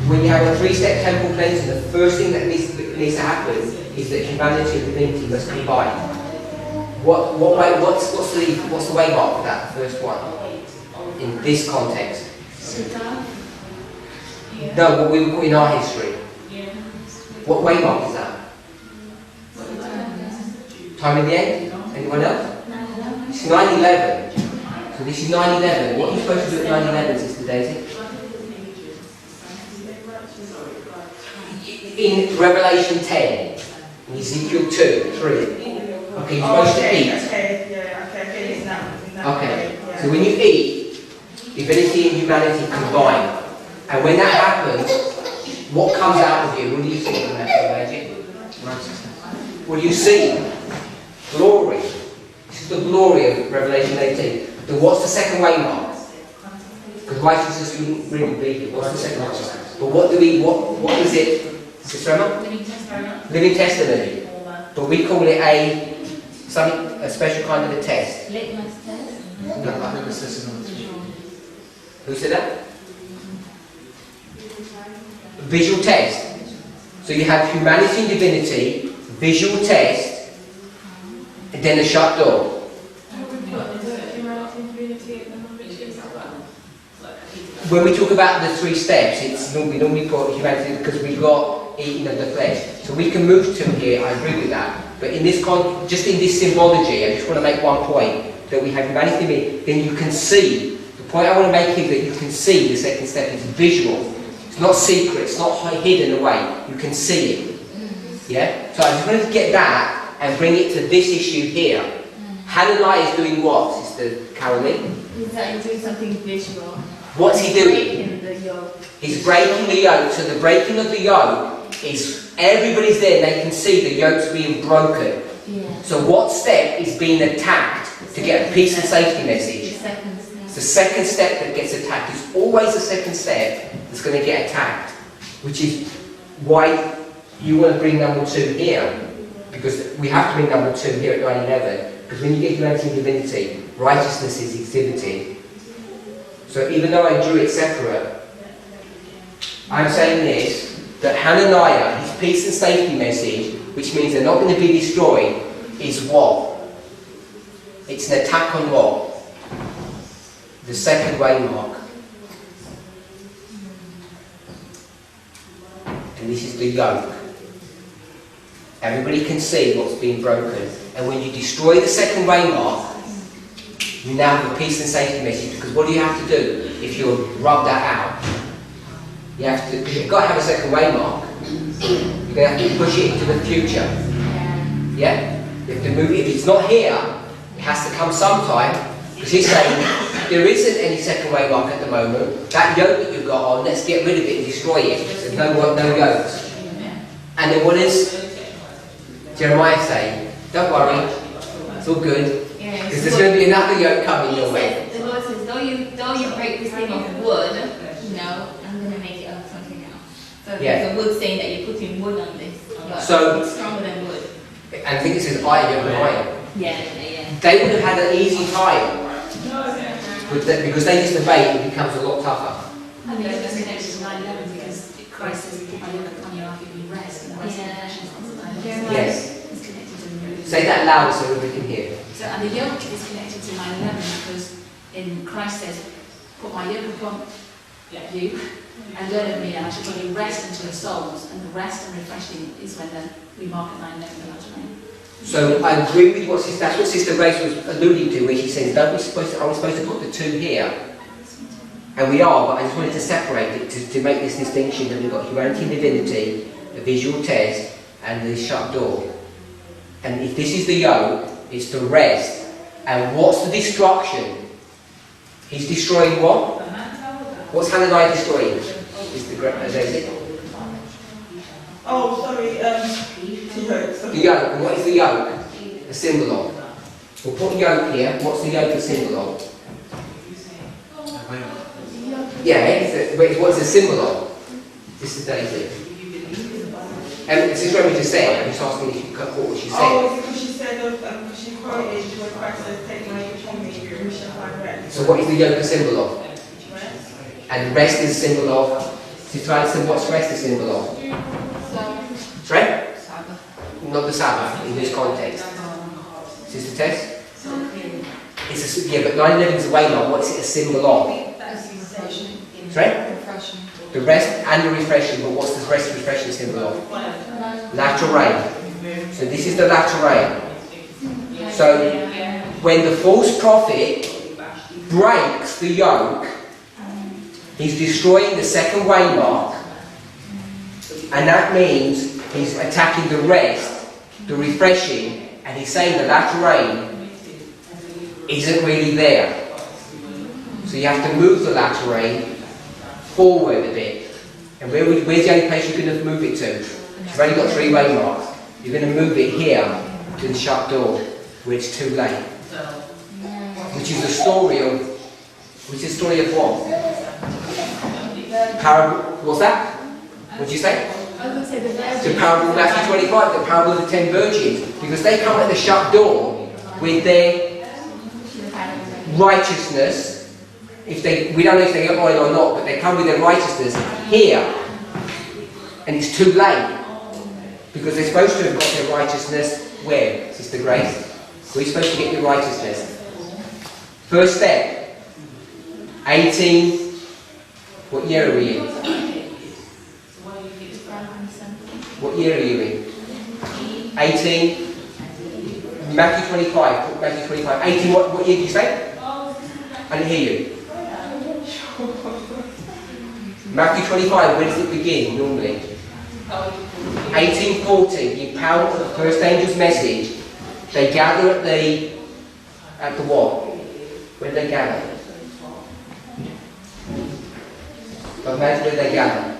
When you have a 3-step temple cleansing, the first thing that needs to happen is that humanity and divinity must combine. What's the waymark for that first one in this context? No, what we would put in our history. What waymark is that? Time in the end? Anyone else? It's 9/11. So this is 9:11. What are you supposed to do at 9:11, Sister Daisy? In Revelation 10, in Ezekiel 2, 3. Okay, you're supposed to eat. Okay, so when you eat, divinity and humanity combine. And when that happens, what comes out of you? What do you see when that's magic? What do you see? Glory. This is the glory of Revelation 18. Then what's the second waymark? Because righteousness wouldn't really be here. What's the second waymark? But what is it? Sister Emma? Living testimony. But we call it a special kind of a test. Litmus test? Who said that? Visual test. So you have humanity and divinity, visual test, and then a shut door. When we talk about the 3 steps, we normally put humanity because we've got eating of the flesh. So we can move to here, I agree with that. But in this just in this symbology, I just want to make one point, that we have humanity, then you can see. The point I want to make is that you can see the second step is visual. It's not secret, it's not hidden away. You can see it. Yeah? So I just wanted to get that and bring it to this issue here. Hananiah is doing what, Sister Caroline? He's doing something visual. What's he doing? Breaking the yoke. He's breaking the yoke. So the breaking of the yoke is everybody's there and they can see the yoke's being broken. Yeah. So what step is being attacked to get a peace and safety message? The second step. It's the second step that gets attacked. It's always the second step that's going to get attacked. Which is why you want to bring number 2 here. Because we have to bring number 2 here at 9:11. Because when you get humanity and divinity, righteousness is exhibited. So even though I drew it separate, I'm saying this, that Hananiah, his peace and safety message, which means they're not going to be destroyed, is what? It's an attack on what? The second waymark. And this is the yoke. Everybody can see what's being broken. And when you destroy the second waymark, you now have a peace and safety message, because what do you have to do if you rub that out? You have to, because you've got to have a second waymark. You're going to have to push it into the future. Yeah? You have to move it. If it's not here, it has to come sometime, because he's saying there isn't any second waymark at the moment. That yoke that you've got on, let's get rid of it and destroy it. There's no yokes. And then what does Jeremiah say? Don't worry, it's all good. Because there's going to be another yoke coming your way. The Lord says, though you break this thing of wood, I'm going to make it of something else. So there's a wood saying that you're putting wood on this. So it's stronger than wood. And I think it says iron over iron. Yeah. They would have had an easy time. Because they just obey, it becomes a lot tougher. I think it's connected to 9/11 because Christ says, "I never come here, I'll give you rest." And rest Yes. is connected to the yoke. Say that loud so everybody can hear. So, and the yoke is connected to 9/11 because in Christ says, "Put my yoke upon you and learn of me, and I shall bring you rest into your souls." And the rest and refreshing is when we mark at 9/11 the Lord's reign. So I agree with that's what Sister Grace was alluding to, where she says, are we supposed to put the 2 here? And we are, but I just wanted to separate it to make this distinction that we've got humanity and divinity, the visual test, and the shut door. And if this is the yoke, it's the rest. And what's the destruction? He's destroying what? What's Hananiah destroying? Is it? Oh, sorry, The yoke. And what is the yoke a symbol of? We'll put yoke here. What's the yoke a symbol of? Yeah, what's the symbol of? This is Daisy. And this is what we just said. I'm just asking if you caught what she said. Oh, because she said, she quoted where Christ says, "Take my yoke from me, you shall find rest." So what is the yoke a symbol of? And rest is a symbol of? Sister Alison, what's rest a symbol of? Sorry? Not the Sabbath, in this context. Sister Tess? Yeah, but 9/11 is a waymark. What's it a symbol of? Sorry? The rest and the refreshing, but what's the rest and refreshing symbol of? Latter rain. So this is the latter rain. So when the false prophet breaks the yoke, he's destroying the second waymark, and that means he's attacking the rest, the refreshing, and he's saying the latter rain isn't really there. So you have to move the latter rain forward a bit. And where's the only place you're going to move it to? You've only got 3 waymarks. You're going to move it here to the shut door, where it's too late. Which is the story of what? Parable. What's that? What did you say? The parable of Matthew 25, the parable of the 10 virgins, because they come at the shut door with their righteousness. We don't know if they get oil or not, but they come with their righteousness here, and it's too late because they're supposed to have got their righteousness where, Sister Grace? We're supposed to get your righteousness. First step, 18. What year are we in? What year are you in? 18. Matthew 25. Put Matthew 25. 18. What year did you say? I didn't hear you. Matthew 25. Where does it begin normally? 1840. The empowerment of the first angel's message. They gather at the what? Where do they gather? Imagine where they gather.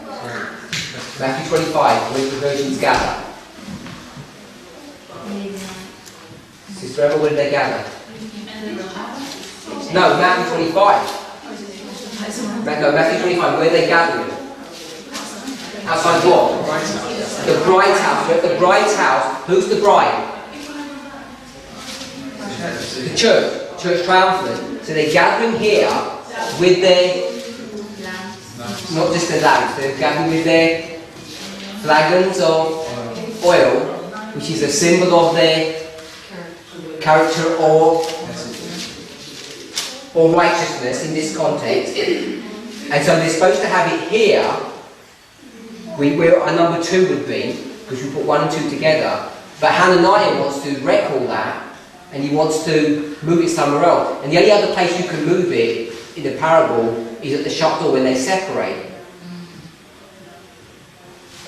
Matthew 25, where the virgins gather. Sister Emma, where do they gather? No, Matthew 25. No, Matthew 25, where are they gathering? Outside what? The bride's house. We're at the bride's house. Who's the bride? The church. Church triumphant. So they're gathering here with their, not just their lamps, they're gathering with their flagons of oil, which is a symbol of their character or righteousness in this context. And so they're supposed to have it here, where our number 2 would be, because we put 1 and 2 together. But Hananiah wants to wreck all that, and he wants to move it somewhere else. And the only other place you can move it in the parable is at the shut door when they separate.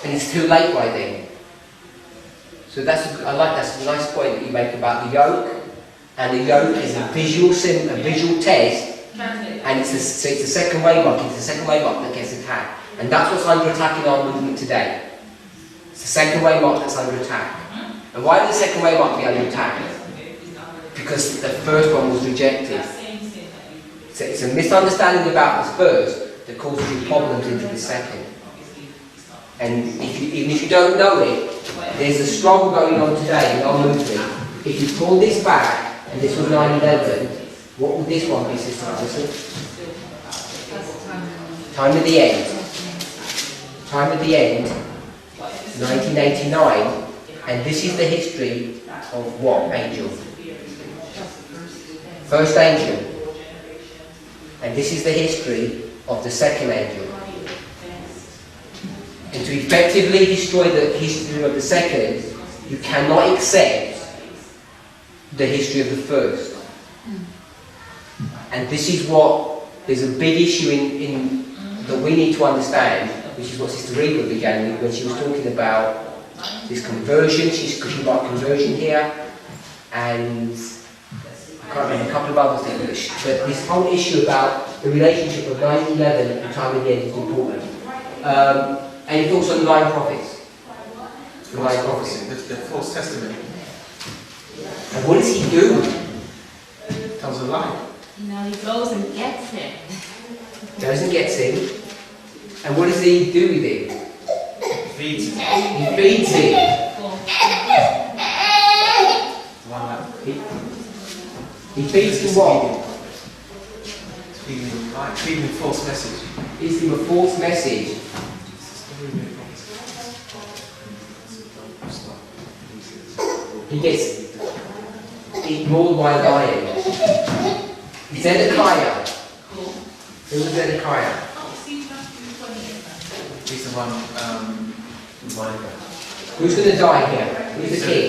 And it's too late by then. So that's a nice point that you make about the yoke. And the yoke is a visual test, and it's the second waymark. It's the second waymark that gets attacked, and that's what's under attack in our movement today. It's the second waymark that's under attack. And why did the second waymark be under attack? Because the first one was rejected. So it's a misunderstanding about the first that causes you problems into the second. And even if you don't know it, there's a struggle going on today in our movement. If you pull this back, and this was 9/11, what would this one be, Sister Alison? Time of the End. Time of the End, 1989, and this is the history of what angel? First angel. And this is the history of the second angel. And to effectively destroy the history of the second, you cannot accept the history of the first. And this is what, there's a big issue in that we need to understand, which is what Sister Reba began with when she was talking about this conversion. Because she got conversion here, and I can't remember a couple of other things, but this whole issue about the relationship of 9/11 and the time of the end is important. And it's also the lying prophets. The lying prophecy. The false testament. And what does he do? Tells a lie. He goes and gets him. Goes and gets him. And what does he do with him? Feeds him. He feeds him. He feeds him what? Feeding him false message. Feeds him a false message. He gets ignored by a lion. Zedekiah. Who was Zedekiah? He's the one, Who's going to die here? Who's the king?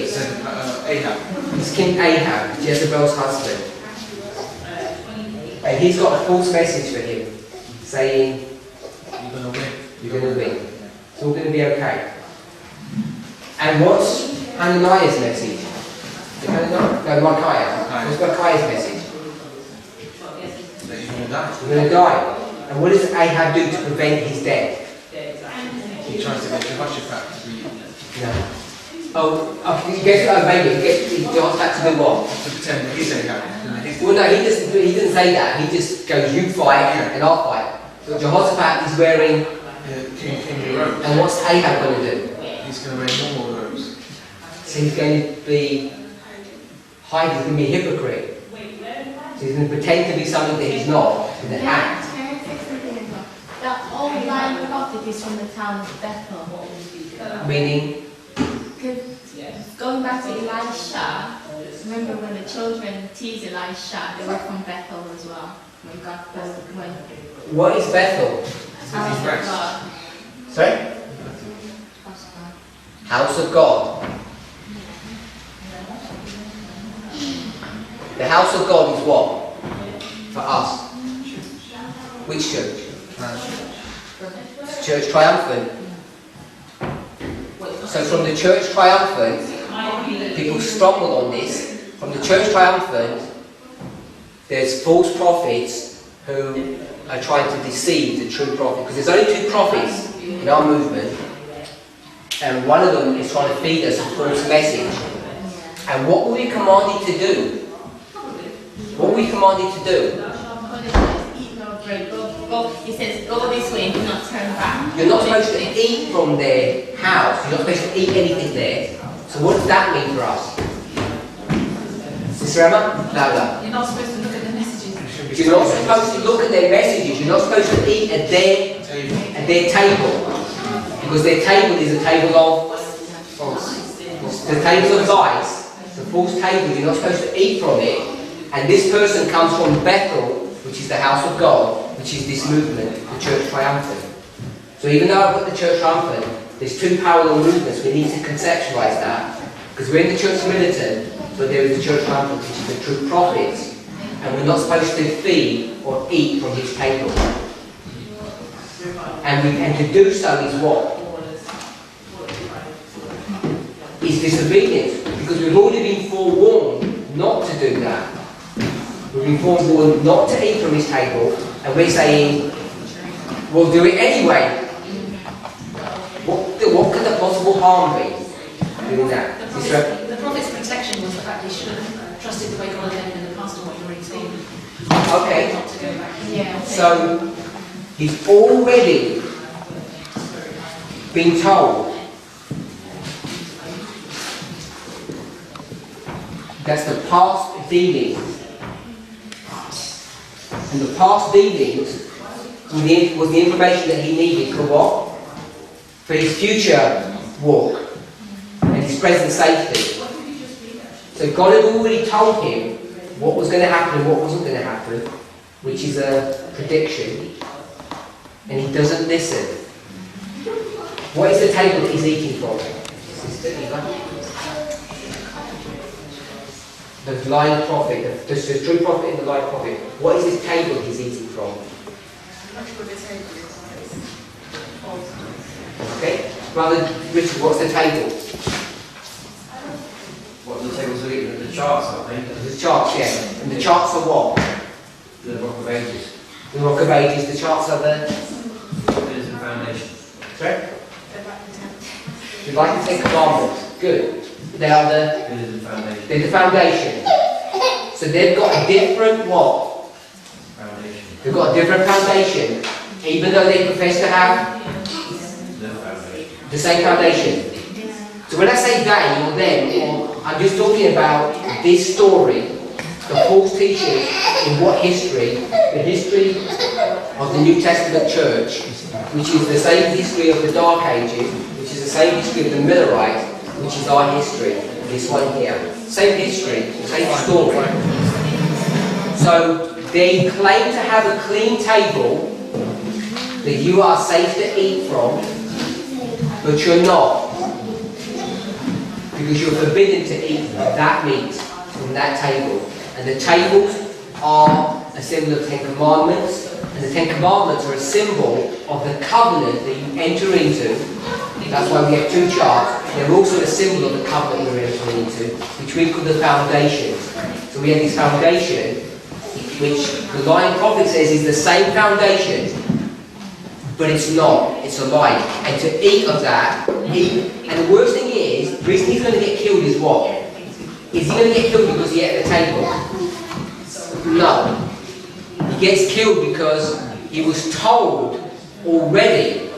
Ahab. It's King Ahab, Jezebel's husband. and he's got a false message for him, saying, You're going to win. you're going to win. It's all going to be okay. And what's Hananiah's message? No, Micaiah. What's Micaiah's message? That you're going to die. You're going to die. And what does Ahab do to prevent his death? He tries to get Jehoshaphat to be... No. Oh, he gets Jehoshaphat to do what? To pretend that he's Ahab. Well, no, he doesn't say that. He just goes, you fight and I'll fight. So Jehoshaphat is wearing... King robes. And what's Ahab going to do? He's going to wear normal robes. So he's going to be hiding, he's going to be a hypocrite. So he's going to pretend to be something that he's not, and then act. Can I say something as well? That old line prophet is from the town of Bethel. Meaning? Going back to Elisha, remember when the children teased Elisha, they were from Bethel as well. What is Bethel? House of God. Sorry? House of God. The house of God is what? For us. Which church? Church Triumphant. So from the Church Triumphant, people stumble on this. From the Church Triumphant, there's false prophets who are trying to deceive the true prophet. Because there's only two prophets in our movement, and one of them is trying to feed us a false message. And what were we commanded to do? What were we commanded to do? He says, go this way and do not turn back. You're not supposed to eat from their house. You're not supposed to eat anything there. So what does that mean for us? Sister Emma? Louder. You're not supposed to look at the messages. You're not supposed to look at their messages. You're not supposed to eat at their table. Because their table is a table of the table of lies. The false table. You're not supposed to eat from it. And this person comes from Bethel, which is the house of God, which is this movement, the Church Triumphant. So even though I've got the Church Triumphant, there's two parallel movements. We need to conceptualise that. Because we're in the Church Militant, but there is the Church Triumphant, which is the true prophets. And we're not supposed to feed or eat from his table. And to do so is what? Is disobedience. Because we've already been forewarned not to do that. We've been forewarned not to eat from his table, and we're saying, we'll do it anyway. What could the possible harm be doing that? The prophet's protection was the fact he should have trusted the way God had led him in the past and what you've already seen. Okay. Not to go back. Yeah. So, he's already been told that's the past dealings. And the past dealings was the information that he needed for what? For his future walk and his present safety. So God had already told him what was going to happen and what wasn't going to happen, which is a prediction, and he doesn't listen. What is the table that he's eating from? Sister Eva? The lying prophet, the true prophet and the lying prophet. What is this table he's eating from? Okay, Brother Richard, what's the table? What the tables are eating? The charts, I think. The charts, yeah. And the charts are what? The Rock of Ages. The Rock of Ages. The charts are the Pillars and foundation. sorry? The Light and Ten Commandments. Good. They are the Pillars and foundation. they're the foundation. So they've got a different what? Foundation. They've got a different foundation, even though they profess to have The foundation. the same foundation. So when I say they or them, or I'm just talking about this story, the false teaching in what history? The history of the New Testament church, which is the same history of the Dark Ages, which is the same history of the Millerites, which is our history, this one here. Same history, same story. So they claim to have a clean table that you are safe to eat from, but you're not. Because you're forbidden to eat that meat from that table. And the tables are a symbol of the Ten Commandments, and the Ten Commandments are a symbol of the covenant that you enter into. That's why we have two charts. They're also a symbol of the covenant we're entering into, which we call the foundation. So we have this foundation, which the lying prophet says is the same foundation, but it's not. It's a lie. And to eat of that, and the worst thing is, the reason he's going to get killed is what? Is he going to get killed because he ate at the table? No. He gets killed because he was told already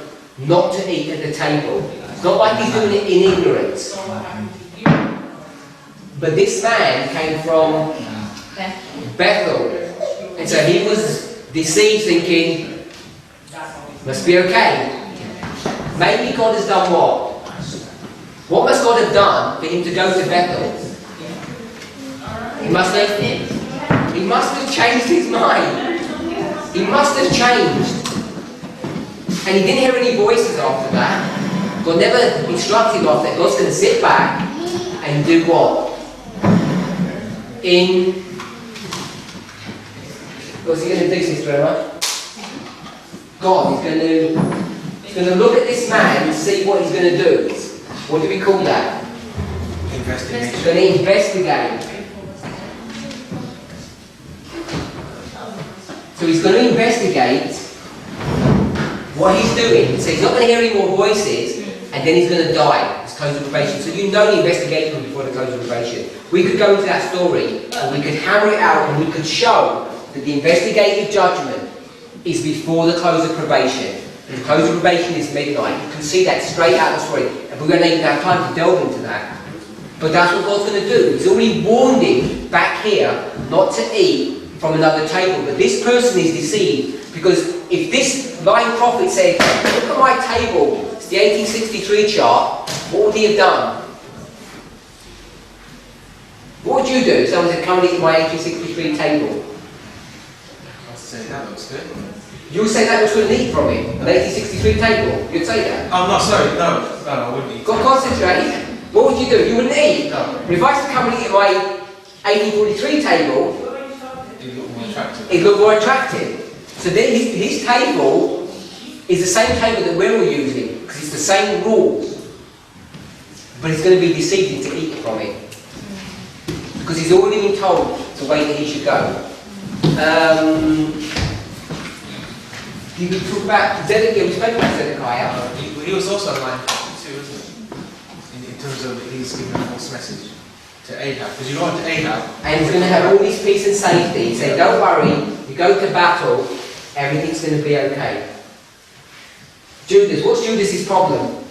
not to eat at the table. It's not like he's doing it in ignorance. But this man came from Bethel. And so he was deceived, thinking, must be okay. Maybe God has done what? What must God have done for him to go to Bethel? He must have changed his mind. He must have changed. And he didn't hear any voices after that. God never instructed him after that. God's going to sit back and do what? What's he going to do, Sister Emma? God is going to look at this man and see what he's going to do. What do we call that? Investigation. He's going to investigate. So he's going to investigate what he's doing. So he's not going to hear any more voices, and then he's going to die. It's close of probation. So you know the investigation before the close of probation. We could go into that story, and we could hammer it out, and we could show that the investigative judgment is before the close of probation. And the close of probation is midnight. You can see that straight out of the story. And we're going to even have time to delve into that. But that's what God's going to do. He's already warned him back here not to eat from another table. But this person is deceived, because if this lying prophet said, look at my table, it's the 1863 chart, what would he have done? What would you do if someone said, come and eat my 1863 table? I'd say that looks good. You would say that looks good and eat from it? An 1863 table? You'd say that? Oh, no, sorry, no, I wouldn't eat. Concentrate. What would you do? You wouldn't eat. But if I said, come and eat at my 1843 table, It looked more attractive. it looked more attractive. So then his table is the same table that we're all using, because it's the same rules. But it's going to be deceiving to eat from it, because he's already been told the way that he should go. You could talk about Zedekiah. We spoke about Zedekiah. He was also a lying prophet too, isn't he? In terms of he's giving a false message to Ahab. Because you go on to Ahab. And he's going to have all this peace and safety. He said, don't worry, you go to battle, everything's going to be okay. Judas, what's Judas's problem?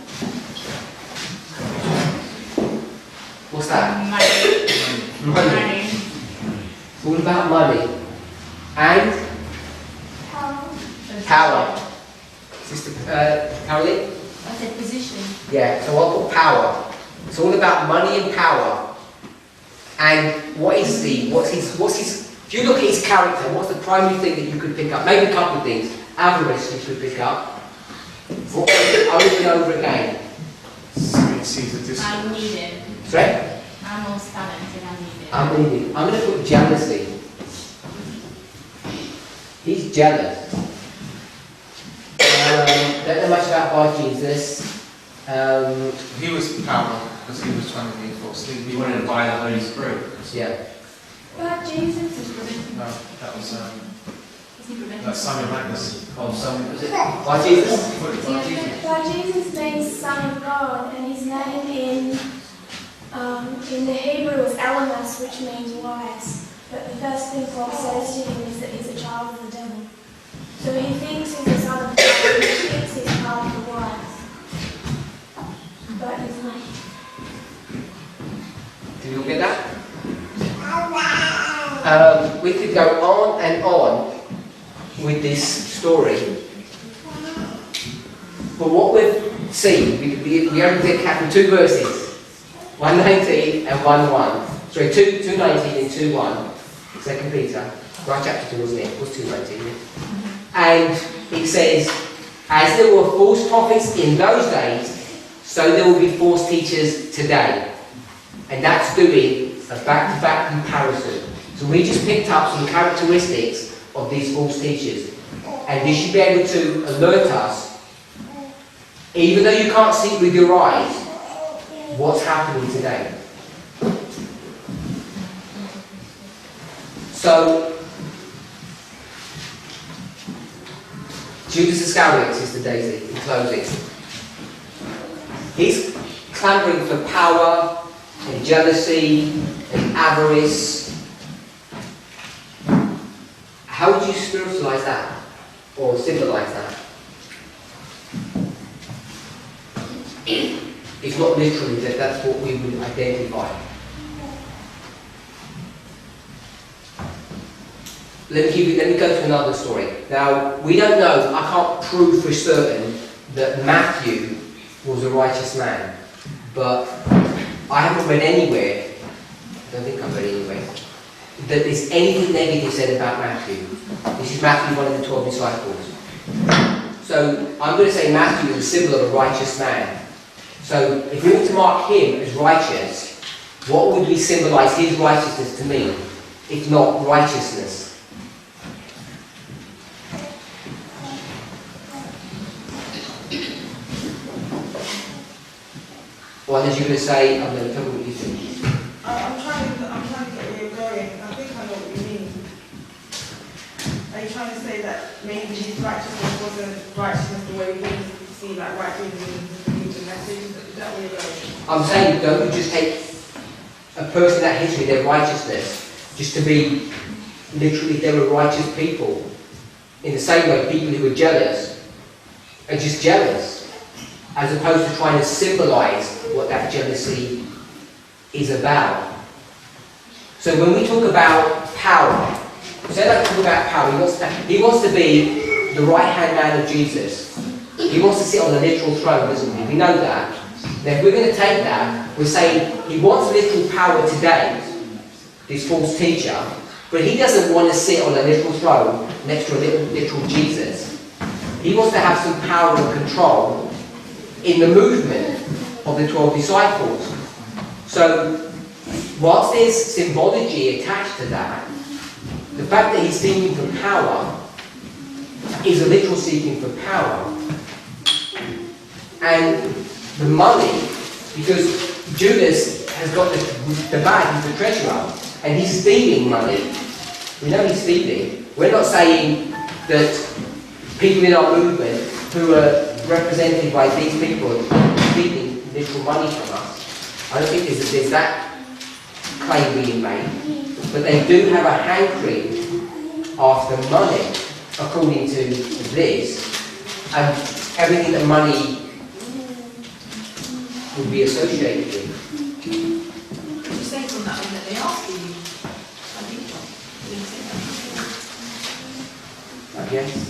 What's that? Money. It's all about money. And? Power. Sister Caroline? I said position. Yeah, so I'll put power. It's all about money and power. And what's his, if you look at his character, what's the primary thing that you could pick up? Maybe a couple of things. Avarice you could pick up. Over and over again. I'm needed. Sorry? I'm most talented, I'm needed. I'm going to put jealousy. He's jealous. Don't know much about Bar Jesus. He was power because he was trying to be false. He wanted to buy the Holy Spirit. Yeah. But Jesus, No, that was that's Samuel Magnus. Oh, some was it? Bar Jesus? But Jesus means Son of God, and his name in the Hebrew is Elamas, which means wise. But the first thing Paul says to him is that he's a child of the devil. So he thinks he's the son of God, he thinks he's part of the wise. But he's not. Did you get that? We could go on and on with this story. But what we've seen, we only pick up two verses. 1:19 and 1:1. Sorry, 2:19 and 2:1. 2 Peter. Right, chapter 2, wasn't it? It was 2:19. And it says, as there were false prophets in those days, so there will be false teachers today. And that's doing a back-to-back comparison. So we just picked up some characteristics of these false teachers. And this should be able to alert us, even though you can't see it with your eyes, what's happening today. So, Judas Iscariot, Sister Daisy, in closing. He's clamouring for power and jealousy and avarice. How would you spiritualize that or symbolize that? It's not literally that that's what we would identify. Let me go to another story. Now, we don't know, I can't prove for certain that Matthew was a righteous man, but I haven't read anywhere, I don't think I've read anywhere, that there's anything negative said about Matthew. This is Matthew, one of the 12 disciples. So I'm going to say Matthew is a symbol of a righteous man. So if we were to mark him as righteous, what would we symbolise his righteousness to mean, if not righteousness? Or unless you're going to say, I'm going to tell you what you think. I'm trying to get where you're going. I think I know what you mean. Are you trying to say that maybe his righteousness wasn't righteousness the way we see like right things in the message? Is that where you're going? I'm saying, don't we just take a person that history, their righteousness, just to be literally they were righteous people. In the same way, people who are jealous are just jealous, as opposed to trying to symbolise what that jealousy is about. So when we talk about power, say like talk about power, he wants to be the right-hand man of Jesus. He wants to sit on the literal throne, doesn't he? We know that. Now if we're going to take that, we're saying he wants literal power today, this false teacher, but he doesn't want to sit on a literal throne next to a literal Jesus. He wants to have some power and control in the movement of the 12 disciples. So, whilst there's symbology attached to that, the fact that he's seeking for power is a literal seeking for power. And the money, because Judas has got the bag, he's the treasurer, and he's stealing money. We know he's stealing. We're not saying that people in our movement who are represented by these people stealing literal money from us. I don't think there's that claim being made. But they do have a hankering after money, according to this, and everything that money would be associated with. Could you say from that one that they asked you? I think so. I guess.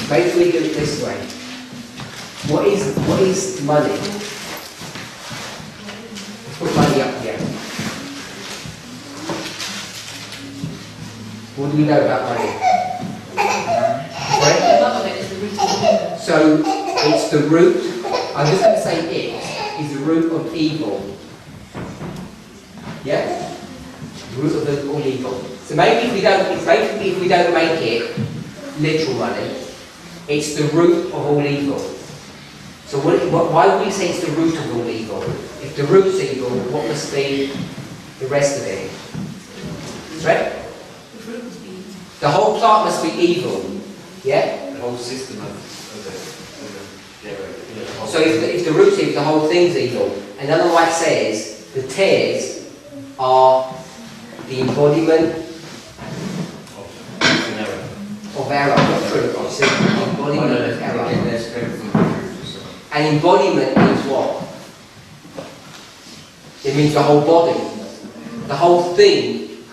Maybe we do it this way. What is money? Let's put money up here. What do we know about money? Right? So it's the root. I'm just going to say it is the root of evil. Yeah? Root of all evil. So maybe if we don't make it literal money, it's the root of all evil. So why would we say it's the root of all evil? If the root's evil, what must be the rest of it? Right? The whole plant must be evil. Yeah? The whole system of So if the root's evil, the whole thing's evil. Another light says the tares are the embodiment of error, not truth, obviously. Embodiment of error. And embodiment means what? It means the whole body. The whole thing.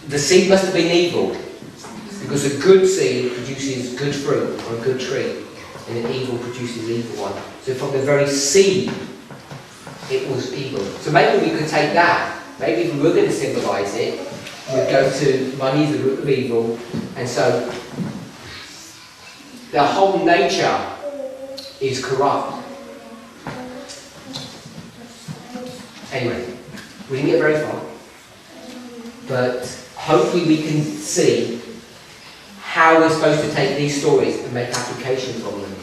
The seed must have been evil. Because a good seed produces good fruit, or a good tree. And an evil produces evil one. So from the very seed, it was evil. So maybe we could take that. Maybe if we were going to symbolise it, we'd go to money is the root of evil. And so the whole nature is corrupt. Anyway, we didn't get very far, but hopefully we can see how we're supposed to take these stories and make application from them.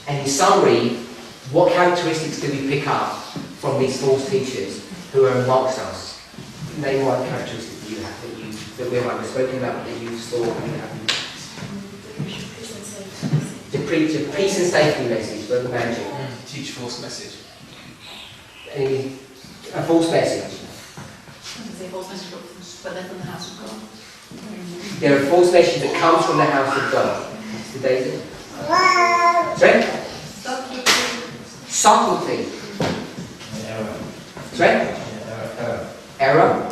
And in summary, what characteristics do we pick up from these false teachers who are amongst us? Name one characteristic that you have, that we might have spoken about, that you saw and you haven't. To preach a peace and safety message, Brother Magic. Teach false message. A false message. Say false message, but they're from the house of God. They're a false message that comes from the house of God. Mr. David? Sorry? Subtlety. Error. Sorry? Error.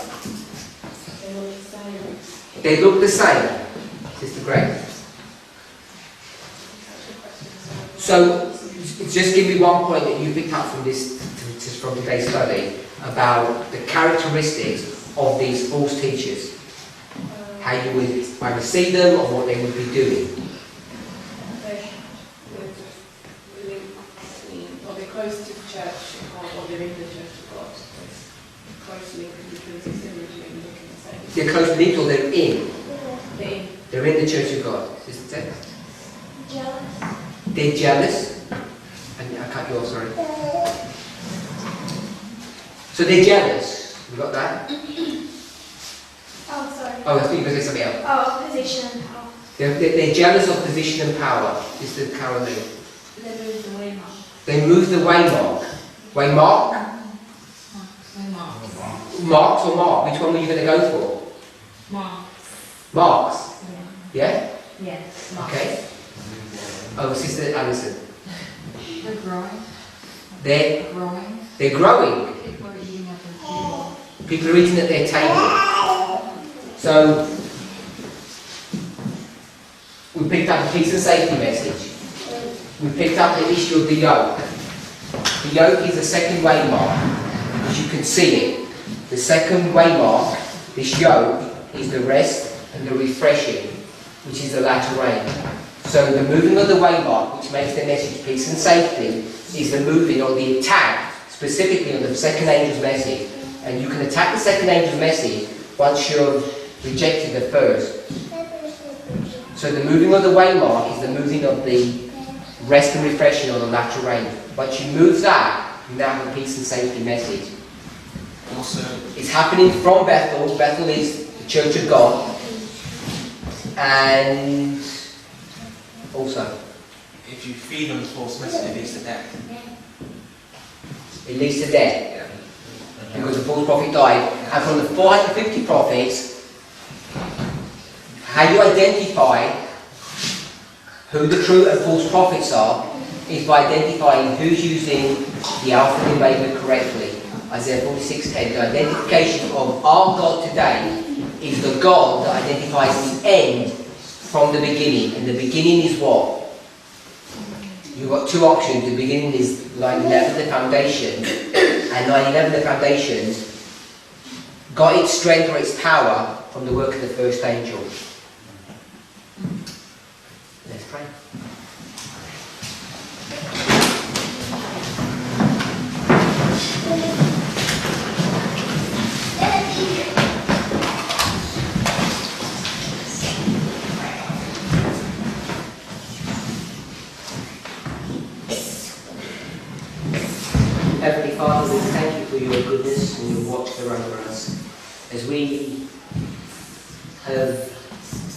They look the same. Sister Greg. So, just give me one point that you picked up from from today's study about the characteristics of these false teachers. How you would either see them or what they would be doing. Or they're close to the church of God, or they're in the church of God. There's close link between the symmetry and looking the same. They're close linked or they're in. They're in. They're in the church of God. Is the text? Jealous. They're jealous. And I cut you off, sorry. So they're jealous. You got that? Oh, sorry. Oh, I thought you were going to say something else. Oh, position and power. They're jealous of position and power. Is the Caroline. They move the way mark. They move the waymark. Waymark? Marks or mark? Which one were you going to go for? Marks. Marks. Yeah. Yeah? Yes. Okay. Oh, Sister Alison. They're growing. They're Growing. growing. People are eating at their table. People are eating at their table. So, we picked up a peace and safety message. We picked up the issue of the yoke. The yoke is the second waymark, as you can see it. The second waymark, this yoke, is the rest and the refreshing, which is the latter rain. So the moving of the waymark, which makes the message peace and safety, is the moving or the attack, specifically on the second angel's message. And you can attack the second angel's message once you've rejected the first. So the moving of the waymark is the moving of the rest and refreshing or the latter rain. Once you move that, you now have a peace and safety message. Also, It's happening from Bethel. Bethel is the Church of God. And also, if you feed on the false message, it leads to death. it leads to death. Because the false prophet died. And from the 450 prophets, how you identify who the true and false prophets are is by identifying who's using the Alpha and Omega correctly. Isaiah 46:10. The identification of our God today is the God that identifies the end from the beginning. And the beginning is what? You've got two options. The beginning is line 11, the foundation. And line 11, the foundations, got its strength or its power from the work of the first angel. Let's pray. Heavenly Father, we thank you for your goodness and your watch over us. As we have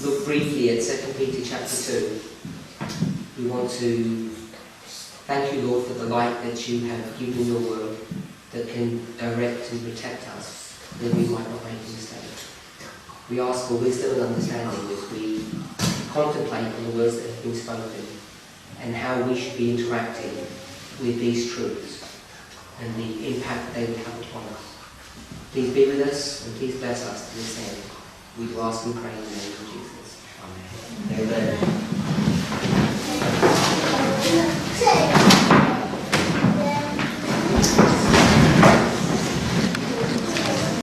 looked briefly at 2 Peter chapter 2, we want to thank you, Lord, for the light that you have given in your word that can direct and protect us, that we might not make a mistake. We ask for wisdom and understanding as we contemplate on the words that have been spoken and how we should be interacting with these truths and the impact they will have upon us. Please be with us and please bless us to this end. We do ask and pray in the name of Jesus. Amen. Amen.